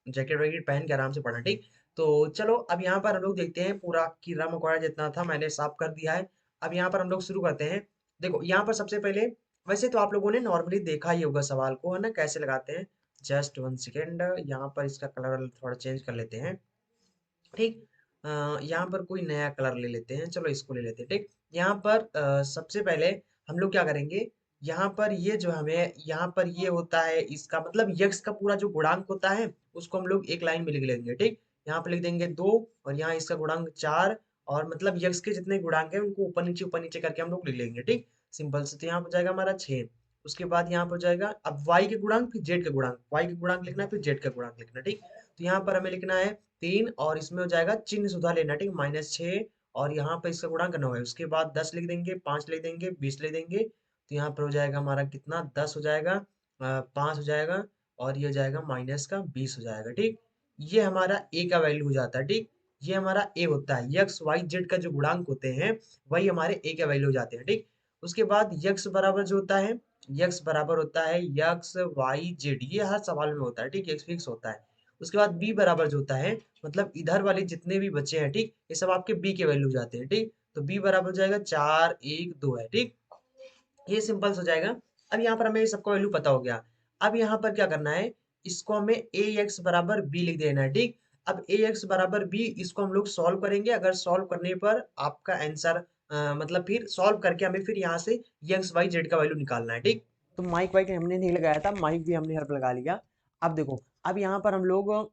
जैकेट वैकेट पहन के आराम से पढ़ना, ठीक। तो चलो अब यहाँ पर हम लोग देखते हैं, पूरा कीड़ा मकोड़ा जितना था मैंने साफ कर दिया है। अब यहाँ पर हम लोग शुरू करते हैं। देखो यहाँ पर सबसे पहले, वैसे तो आप लोगों ने नॉर्मली देखा ही होगा सवाल को, है ना, कैसे लगाते हैं। जस्ट 1 सेकेंड, यहाँ पर इसका कलर थोड़ा चेंज कर लेते हैं, ठीक। यहाँ पर कोई नया कलर ले लेते हैं, चलो इसको ले लेते हैं, ठीक। यहाँ पर सबसे पहले हम लोग क्या करेंगे, यहाँ पर ये जो हमें यहाँ पर ये होता है, इसका मतलब यक्स का पूरा जो गुणांक होता है उसको हम लोग एक लाइन में लिख लेंगे, ठीक। यहाँ पर लिख देंगे 2, और यहाँ इसका गुणांक 4, और मतलब यक्स के जितने गुणांक है उनको ऊपर नीचे करके हम लोग लिख लेंगे, ठीक। सिंपल से, तो यहाँ पर जाएगा हमारा 6। उसके बाद यहाँ पर जाएगा अब y के गुणांक, फिर z के गुणांक, y के गुणांक लिखना है, फिर z का गुणांक लिखना, ठीक। तो यहाँ पर हमें लिखना है 3, और इसमें हो जाएगा चिन्ह सुधा लेना, ठीक, -6, और यहाँ पे इसका गुणांक 9 है। उसके बाद 10 लिख देंगे, 5 लिख देंगे, 20 लिख देंगे, तो यहाँ पर हो जाएगा हमारा कितना, 10 हो जाएगा, 5 हो जाएगा, और ये हो जाएगा माइनस का 20 हो जाएगा, ठीक। ये हमारा ए का वैल्यू हो जाता है, ठीक। ये हमारा ए होता है, यक्स वाई जेड का जो गुणांक होते हैं वही हमारे ए का वैल्यू हो जाते हैं, ठीक। उसके बाद यक्स बराबर जो होता है, यक्स बराबर होता है यक्स वाई जेड, ये हर सवाल में होता है, ठीक, यक्स फिक्स होता है। उसके बाद बी बराबर जो होता है, मतलब इधर वाले जितने भी बचे हैं, ठीक, ये सब आपके बी के वैल्यू जाते हैं, ठीक। तो बी बराबर हो जाएगा 4 1 2 है, ठीक। ये सिंपल हो जाएगा। अब यहाँ पर हमें ये सबका वैल्यू पता हो गया। अब यहाँ पर क्या करना है, इसको हमें ए एक्स बराबर बी लिख देना है, ठीक। अब ए एक्स बराबर बी, इसको हम लोग सॉल्व करेंगे। अगर सॉल्व करने पर आपका आंसर मतलब फिर सॉल्व करके हमें फिर यहाँ से एक्स वाई जेड का वैल्यू निकालना है, ठीक। तो माइक वाइक हमने नहीं लगाया था, माइक भी हमने हेल्प लगा लिया। अब देखो, अब यहाँ पर हम लोग,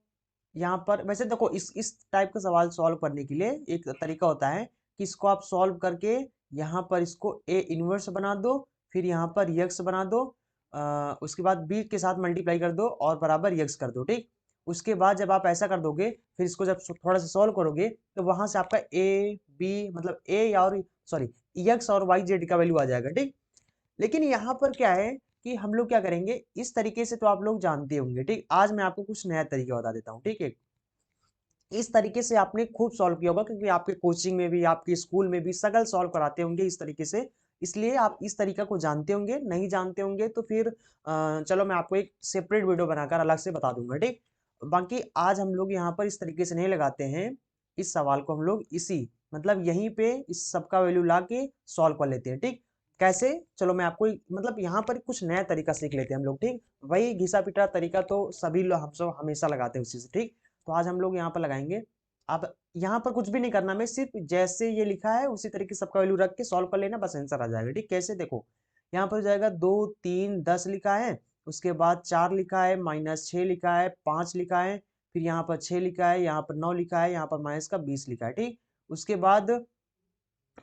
यहाँ पर वैसे देखो, इस टाइप का सवाल सॉल्व करने के लिए एक तरीका होता है कि इसको आप सॉल्व करके यहाँ पर इसको ए इनवर्स बना दो, फिर यहाँ पर यक्स बना दो, उसके बाद बी के साथ मल्टीप्लाई कर दो और बराबर यक्स कर दो, ठीक। उसके बाद जब आप ऐसा कर दोगे, फिर इसको जब थोड़ा सा सॉल्व करोगे, तो वहां से आपका ए बी मतलब ए और सॉरी यक्स और वाई जेड का वैल्यू आ जाएगा, ठीक। लेकिन यहाँ पर क्या है कि हम लोग क्या करेंगे, इस तरीके से तो आप लोग जानते होंगे, ठीक। आज मैं आपको कुछ नया तरीका बता देता हूँ, ठीक है। इस तरीके से आपने खूब सॉल्व किया होगा, क्योंकि आपके कोचिंग में भी, आपके स्कूल में भी सगल सॉल्व कराते होंगे इस तरीके से, इसलिए आप इस तरीका को जानते होंगे। नहीं जानते होंगे तो फिर चलो मैं आपको एक सेपरेट वीडियो बनाकर अलग से बता दूंगा, ठीक। बाकी आज हम लोग यहाँ पर इस तरीके से नहीं लगाते हैं, इस सवाल को हम लोग इसी मतलब यहीं पे इस सबका वैल्यू ला के सॉल्व कर लेते हैं, ठीक। कैसे, चलो मैं आपको मतलब यहाँ पर कुछ नया तरीका सीख लेते हैं हम लोग, ठीक। वही घिसा पिटा तरीका तो सभी लोग हम सब हमेशा लगाते हैं उसी से, ठीक। तो आज हम लोग यहाँ पर लगाएंगे। अब यहाँ पर कुछ भी नहीं करना, मैं सिर्फ जैसे ये लिखा है उसी तरीके से सबका वैल्यू रख के सॉल्व कर लेना, बस आंसर आ जाएगा, ठीक। कैसे, देखो यहाँ पर हो जाएगा 2 3 10 लिखा है, उसके बाद 4 लिखा है, -6 लिखा है, 5 लिखा है, फिर यहाँ पर 6 लिखा है, यहाँ पर 9 लिखा है, यहाँ पर माइनस का 20 लिखा है, ठीक। उसके बाद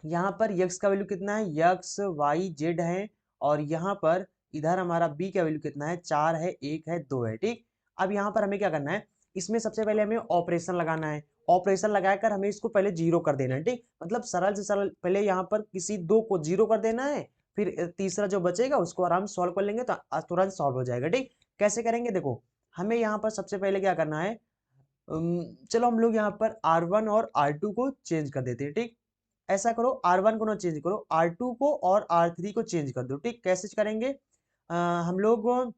यहाँ पर यक्स का वैल्यू कितना है, यक्स वाई जेड है, और यहाँ पर इधर हमारा बी का वैल्यू कितना है, 4 है, 1 है, 2 है, ठीक। अब यहाँ पर हमें क्या करना है, इसमें सबसे पहले हमें ऑपरेशन लगाना है। ऑपरेशन लगाकर हमें इसको पहले जीरो कर देना है, ठीक। मतलब सरल से सरल पहले यहाँ पर किसी दो को जीरो कर देना है, फिर तीसरा जो बचेगा उसको आराम से सॉल्व कर लेंगे तो तुरंत सॉल्व हो जाएगा, ठीक। कैसे करेंगे, देखो हमें यहाँ पर सबसे पहले क्या करना है, चलो हम लोग यहाँ पर R1 और R2 को चेंज कर देते हैं, ठीक। ऐसा करो R1 को ना चेंज करो, R2 को और R3 को चेंज कर दो। ठीक, कैसे करेंगे? हम लोग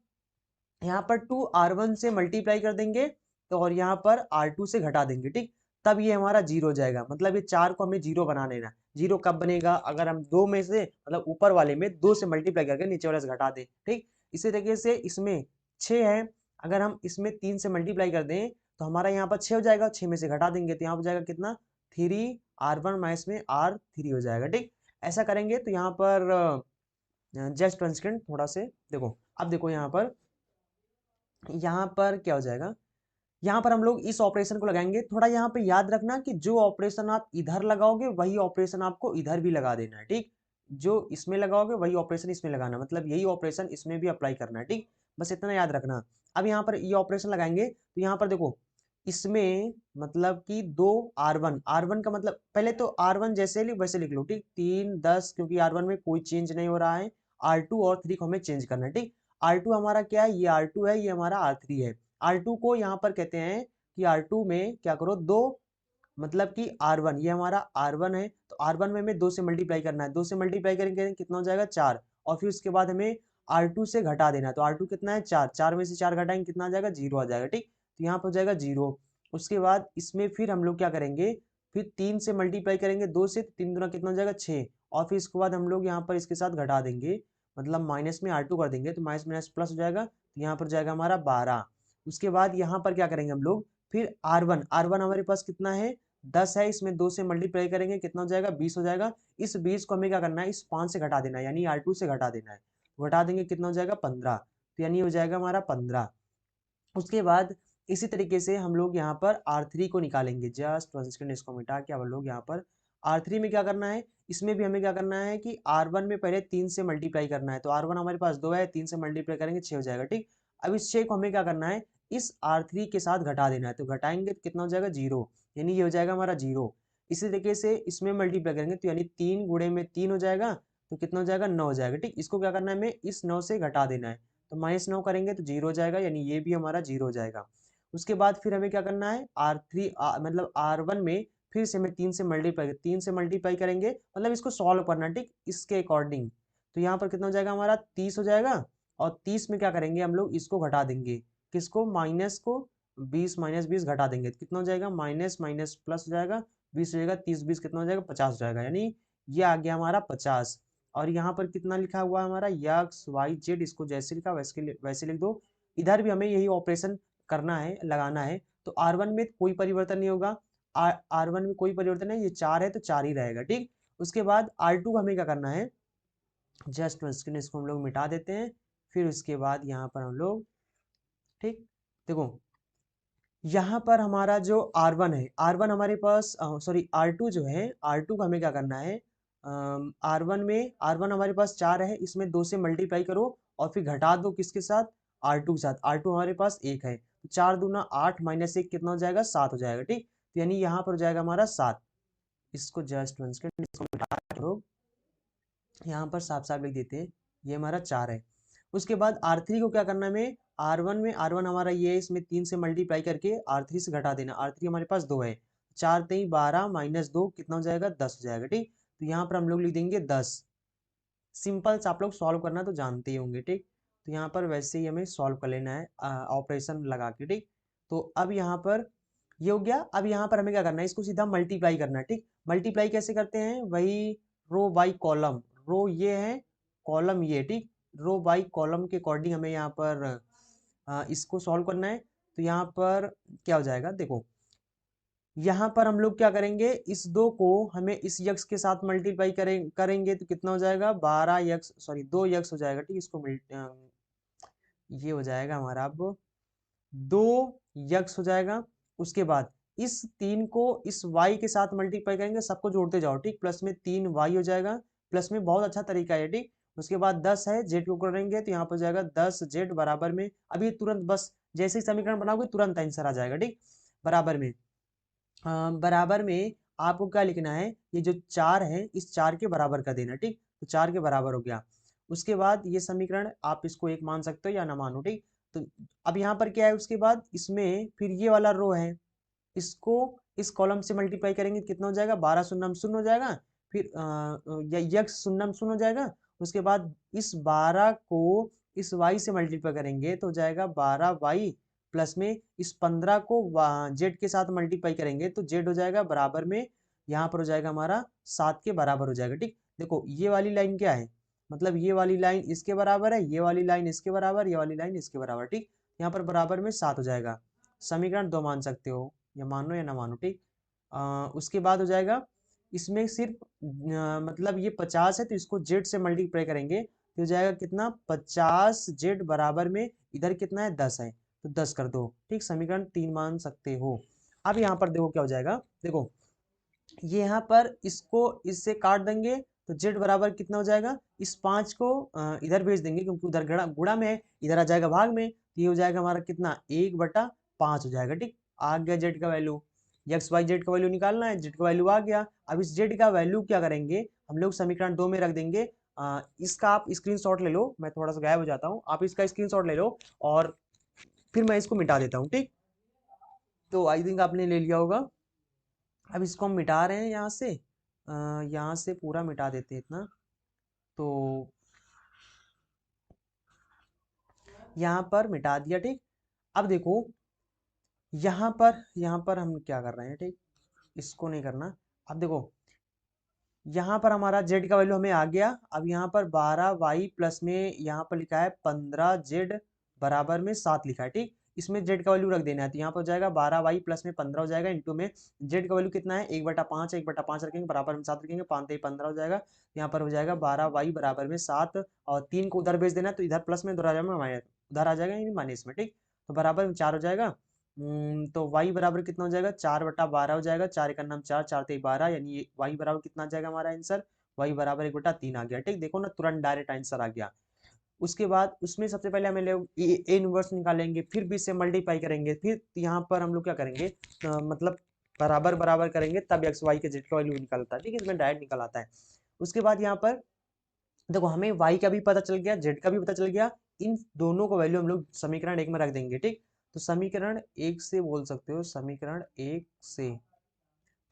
यहाँ पर 2R1 से मल्टीप्लाई कर देंगे तो और यहाँ पर R2 से घटा देंगे। ठीक, तब ये हमारा जीरो हो जाएगा। मतलब ये 4 को हमें जीरो बना लेना। जीरो कब बनेगा? अगर हम दो में से मतलब ऊपर वाले में 2 से मल्टीप्लाई करके नीचे वाले से घटा दें। ठीक, इसी तरीके से इसमें 6 है, अगर हम इसमें 3 से मल्टीप्लाई कर दें तो हमारा यहाँ पर 6 हो जाएगा, 6 में से घटा देंगे तो यहाँ हो जाएगा कितना? 3R1 माइनस में R3 हो जाएगा। ठीक, ऐसा करेंगे तो यहाँ पर जस्ट 1 सेकेंड थोड़ा से देखो। अब देखो यहाँ पर क्या हो जाएगा? यहाँ पर हम लोग इस ऑपरेशन को लगाएंगे। थोड़ा यहाँ पे याद रखना कि जो ऑपरेशन आप इधर लगाओगे वही ऑपरेशन आपको इधर भी लगा देना है। ठीक, जो इसमें लगाओगे वही ऑपरेशन इसमें लगाना, मतलब यही ऑपरेशन इसमें भी अप्लाई करना है। ठीक, बस इतना याद रखना। अब यहाँ पर ये ऑपरेशन लगाएंगे तो यहाँ पर देखो, इसमें मतलब कि 2R1, R1 का मतलब पहले तो R1 जैसे लिख वैसे लिख लो। ठीक, 3 10, क्योंकि R1 में कोई चेंज नहीं हो रहा है। R2 और 3 को हमें चेंज करना है। ठीक, R2 हमारा क्या है? ये R2 है, ये हमारा R3 है। R2 को यहाँ पर कहते हैं कि R2 में क्या करो, दो मतलब कि R1, ये हमारा R1 है तो R1 में हमें 2 से मल्टीप्लाई करना है। 2 से मल्टीप्लाई करेंगे कितना हो जाएगा? 4। और फिर उसके बाद हमें R2 से घटा देना है। तो R2 कितना है? 4। 4 में से 4 घटाएंगे कितना आ जाएगा? 0 आ जाएगा। ठीक, तो यहाँ पर हो जाएगा 0। उसके बाद इसमें फिर हम लोग क्या करेंगे? फिर 3 से मल्टीप्लाई करेंगे 2 से, 3 दूना कितना हो जाएगा? 6। और फिर इसके बाद हम लोग यहाँ पर इसके साथ घटा देंगे, मतलब माइनस में R2 कर देंगे तो माइनस माइनस प्लस हो जाएगा, तो यहाँ पर जाएगा हमारा 12। उसके बाद यहाँ पर क्या करेंगे हम लोग? फिर R1, R1 हमारे पास कितना है? 10 है, इसमें 2 से मल्टीप्लाई करेंगे कितना हो जाएगा? 20 हो जाएगा। इस 20 को हमें क्या करना है? इस 5 से घटा देना है, यानी R2 से घटा देना है। घटा देंगे कितना हो जाएगा? 15। तो यानी हो जाएगा हमारा 15। उसके बाद इसी तरीके से हम लोग यहाँ पर R3 को निकालेंगे। जस्ट 1 सेकंड, इसको मिटा के हम लोग यहाँ पर R3 में क्या करना है? इसमें भी हमें क्या करना है कि R1 में पहले 3 से मल्टीप्लाई करना है। तो R1 हमारे पास 2 है, 3 से मल्टीप्लाई करेंगे 6 हो जाएगा। ठीक, अब इस 6 को हमें क्या करना है? इस R3 के साथ घटा देना है। तो घटाएंगे तो कितना हो जाएगा? 0, यानी ये हो जाएगा हमारा 0। इसी तरीके से इसमें मल्टीप्लाई करेंगे तो यानी 3 गुणे में 3 हो जाएगा, तो कितना हो जाएगा? 9 हो जाएगा। ठीक, इसको क्या करना है? हमें इस 9 से घटा देना है। तो -9 करेंगे तो 0 हो जाएगा, यानी ये भी हमारा 0 हो जाएगा। उसके बाद फिर हमें क्या करना है? R3 मतलब R1 में फिर से हमें 3 से मल्टीप्लाई करेंगे, मतलब इसको सॉल्व करना है। ठीक, इसके अकॉर्डिंग तो यहाँ पर कितना हो जाएगा? हमारा 30 हो जाएगा। और 30 में क्या करेंगे हम लोग? इसको घटा देंगे, किसको? माइनस को। 20 माइनस 20 घटा देंगे तो कितना हो जाएगा? माइनस माइनस प्लस हो जाएगा, 20 हो जाएगा, 30 20 कितना हो जाएगा? 50 हो जाएगा, यानी ये आ गया हमारा 50। और यहाँ पर कितना लिखा हुआ है हमारा? एक्स वाई जेड, इसको जैसे लिखा वैसे वैसे लिख दो। इधर भी हमें यही ऑपरेशन करना है, लगाना है। तो R1 में कोई परिवर्तन नहीं होगा, R1 में कोई परिवर्तन नहीं, ये 4 है तो 4 ही रहेगा। ठीक, उसके बाद R2 का हमें क्या करना है? जस्ट इसको हम लोग मिटा देते हैं। फिर उसके बाद यहाँ पर हम लोग, ठीक, देखो यहाँ पर हमारा जो R1 है, R1 हमारे पास सॉरी R2 जो है, R2 का हमें क्या करना है? R1 हमारे पास 4 है, इसमें 2 से मल्टीप्लाई करो और फिर घटा दो किसके साथ? R2 के साथ। R2 हमारे पास 1 है, तो 4 दूना 8 माइनस 1 कितना हो जाएगा? 7 हो जाएगा। ठीक, तो यानी यहाँ पर हो जाएगा हमारा 7। इसको जस्ट 1 सेकंड, इसको मिटा दो, यहाँ पर साफ साफ लिख देते हैं, ये हमारा 4 है। उसके बाद R3 को क्या करना है हमें? R1 हमारा ये है, इसमें 3 से मल्टीप्लाई करके R3 से घटा देना। R3 हमारे पास 2 है, 4 3 12 माइनस 2 कितना हो जाएगा? 10 हो जाएगा। ठीक, तो यहाँ पर हम लोग लिख देंगे 10। सिंपल से आप लोग सॉल्व करना तो जानते ही होंगे। ठीक, तो यहाँ पर वैसे ही हमें सॉल्व कर लेना है ऑपरेशन लगा के। ठीक, तो अब यहाँ पर ये हो गया। अब यहाँ पर हमें क्या करना है? इसको सीधा मल्टीप्लाई करना है। ठीक, मल्टीप्लाई कैसे करते हैं? वही रो बाई कॉलम, रो ये है, कॉलम ये। ठीक, रो बाई कॉलम के अकॉर्डिंग हमें यहाँ पर इसको सॉल्व करना है। तो यहाँ पर क्या हो जाएगा? देखो यहाँ पर हम लोग क्या करेंगे? इस 2 को हमें इस यक्स के साथ मल्टीप्लाई करेंगे तो कितना हो जाएगा? 12 सॉरी 2 यक्स हो जाएगा। ठीक, इसको ये हो जाएगा हमारा अब 2 यक्स हो जाएगा। उसके बाद इस 3 को इस y के साथ मल्टीप्लाई करेंगे, सबको जोड़ते जाओ। ठीक, प्लस में 3y हो जाएगा, प्लस में बहुत अच्छा तरीका है। ठीक, उसके बाद 10 है, जेड को करेंगे तो यहाँ पर जाएगा 10 जेड बराबर में, अभी तुरंत बस जैसे ही समीकरण बनाओगे तुरंत आंसर आ जाएगा। ठीक, बराबर में बराबर में आपको क्या लिखना है? ये जो 4 है इस 4 के बराबर कर देना। ठीक, तो 4 के बराबर हो गया। उसके बाद ये समीकरण आप इसको 1 मान सकते हो या ना मानो। ठीक, तो अब यहाँ पर क्या है? उसके बाद इसमें फिर ये वाला रो है, इसको इस कॉलम से मल्टीप्लाई करेंगे कितना हो जाएगा? 12 शून्य शून्य हो जाएगा, फिर यक्स शून्य में शून्य हो जाएगा। उसके बाद इस 12 को इस y से मल्टीप्लाई करेंगे तो जाएगा 12y प्लस में इस 15 को z के साथ मल्टीप्लाई करेंगे तो z हो जाएगा बराबर में, यहाँ पर हो जाएगा हमारा 7 के बराबर हो जाएगा। ठीक, देखो ये वाली लाइन क्या है, मतलब ये वाली लाइन इसके बराबर है, ये वाली लाइन इसके बराबर, ये वाली लाइन इसके बराबर। ठीक, यहाँ पर बराबर में 7 हो जाएगा। समीकरण 2 मान सकते हो, या मानो या ना मानो। ठीक, उसके बाद हो जाएगा इसमें सिर्फ मतलब ये 50 है तो इसको जेड से मल्टीप्लाई करेंगे तो हो जाएगा कितना, 50 जेड बराबर में इधर कितना है 10 है तो 10 कर दो। ठीक, समीकरण 3 मान सकते हो। अब यहाँ पर देखो क्या हो जाएगा, देखो ये यहाँ पर इसको इससे काट देंगे तो जेड बराबर कितना हो जाएगा, इस 5 को इधर भेज देंगे क्योंकि उधर गुणा गुणा में है, इधर आ जाएगा भाग में, तो ये हो जाएगा हमारा कितना 1/5 हो जाएगा। ठीक, आ गया जेड का वैल्यू, एक्स वाई जेड का वैल्यू निकालना है, जेड का वैल्यू आ गया। अब इस जेड का वैल्यू क्या करेंगे हम लोग, समीकरण 2 में रख देंगे। इसका आप स्क्रीनशॉट ले लो, मैं थोड़ा सा गायब हो जाता हूँ, आप इसका स्क्रीनशॉट ले लो और फिर मैं इसको मिटा देता हूँ। ठीक, तो आई थिंक आपने ले लिया होगा। अब इसको हम मिटा रहे हैं यहाँ से, यहाँ से पूरा मिटा देते हैं इतना, तो यहाँ पर मिटा दिया। ठीक, अब देखो यहाँ पर हम क्या कर रहे हैं, ठीक इसको नहीं करना। अब देखो यहाँ पर हमारा z का वैल्यू हमें आ गया। अब यहाँ पर 12y प्लस में यहाँ पर लिखा है 15z बराबर में 7 लिखा है। ठीक, इसमें z का वैल्यू रख देना है तो यहाँ पर हो जाएगा 12y प्लस में 15 हो जाएगा, इंटू में z का वैल्यू कितना है 1/5 है, 1/5 रखेंगे बराबर में 7 रखेंगे, 5 15 हो जाएगा। यहाँ पर हो जाएगा 12y बराबर में 7 और 3 को उधर भेज देना तो इधर प्लस में उधर आ जाएगा, उधर आ जाएगा यानी माइनस में। ठीक, तो बराबर में 4 हो जाएगा। तो y बराबर कितना हो जाएगा 4/12 हो जाएगा, 4 का नाम 4, 4 3 12, यानी y बराबर कितना आ जाएगा हमारा आंसर, y बराबर 1/3 आ गया। ठीक, देखो ना तुरंत डायरेक्ट आंसर आ गया। उसके बाद उसमें सबसे पहले हमें लोग ए इनवर्स निकालेंगे, फिर b से मल्टीप्लाई करेंगे, फिर यहाँ पर हम लोग क्या करेंगे मतलब बराबर बराबर करेंगे तब एक्स वाई के जेड का वैल्यू निकलता है। ठीक है, इसमें डायरेक्ट निकल आता है। उसके बाद यहाँ पर देखो हमें y का भी पता चल गया, z का भी पता चल गया, इन दोनों को वैल्यू हम लोग समीकरण 1 में रख देंगे। ठीक, तो समीकरण 1 से बोल सकते हो, समीकरण 1 से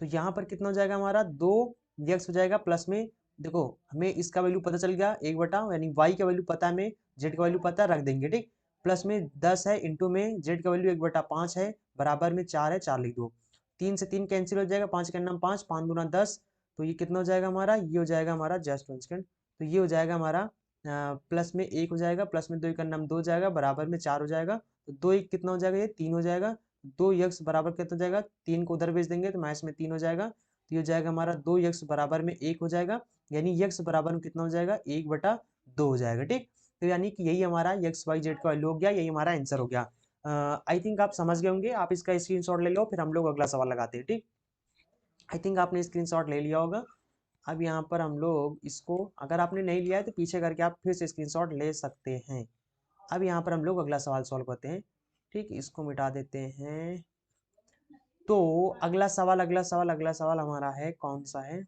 तो यहाँ पर कितना हो जाएगा हमारा 2x हो जाएगा प्लस में, देखो हमें इसका वैल्यू पता चल गया 1 यानी y का वैल्यू पता है, हमें z का वैल्यू पता है, रख देंगे। ठीक, प्लस में 10 है, इंटू में z का वैल्यू 1/5 है, बराबर में 4 है, 4 लिख दो। 3 से 3 कैंसिल हो जाएगा, 5 का नाम 5, 5 दूना 10, तो ये कितना हो जाएगा हमारा, ये हो जाएगा हमारा जस्ट 1 सेकंड, तो ये हो जाएगा हमारा प्लस में 1 हो जाएगा, प्लस में 2 का नाम 2 हो जाएगा, बराबर में 4 हो जाएगा, तो 2 1 कितना हो जाएगा, ये 3 हो जाएगा। 2x बराबर कितना हो जाएगा, 3 को उधर भेज देंगे तो माइनस में 3 हो जाएगा, तो ये हो जाएगा हमारा 2x बराबर में 1 हो जाएगा, यानी x बराबर में कितना हो जाएगा 1/2 हो जाएगा। ठीक, तो यानी कि यही हमारा एक्स वाई जेड का वैल्यू हो गया, यही हमारा आंसर हो गया। आई थिंक आप समझ गए होंगे, आप इसका स्क्रीनशॉट ले लो फिर हम लोग अगला सवाल लगाते हैं। ठीक, आई थिंक आपने स्क्रीनशॉट ले लिया होगा। अब यहाँ पर हम लोग इसको, अगर आपने नहीं लिया है तो पीछे करके आप फिर से स्क्रीनशॉट ले सकते हैं। अब यहाँ पर हम लोग अगला सवाल सॉल्व करते हैं। ठीक, इसको मिटा देते हैं। तो अगला सवाल हमारा है, कौन सा है,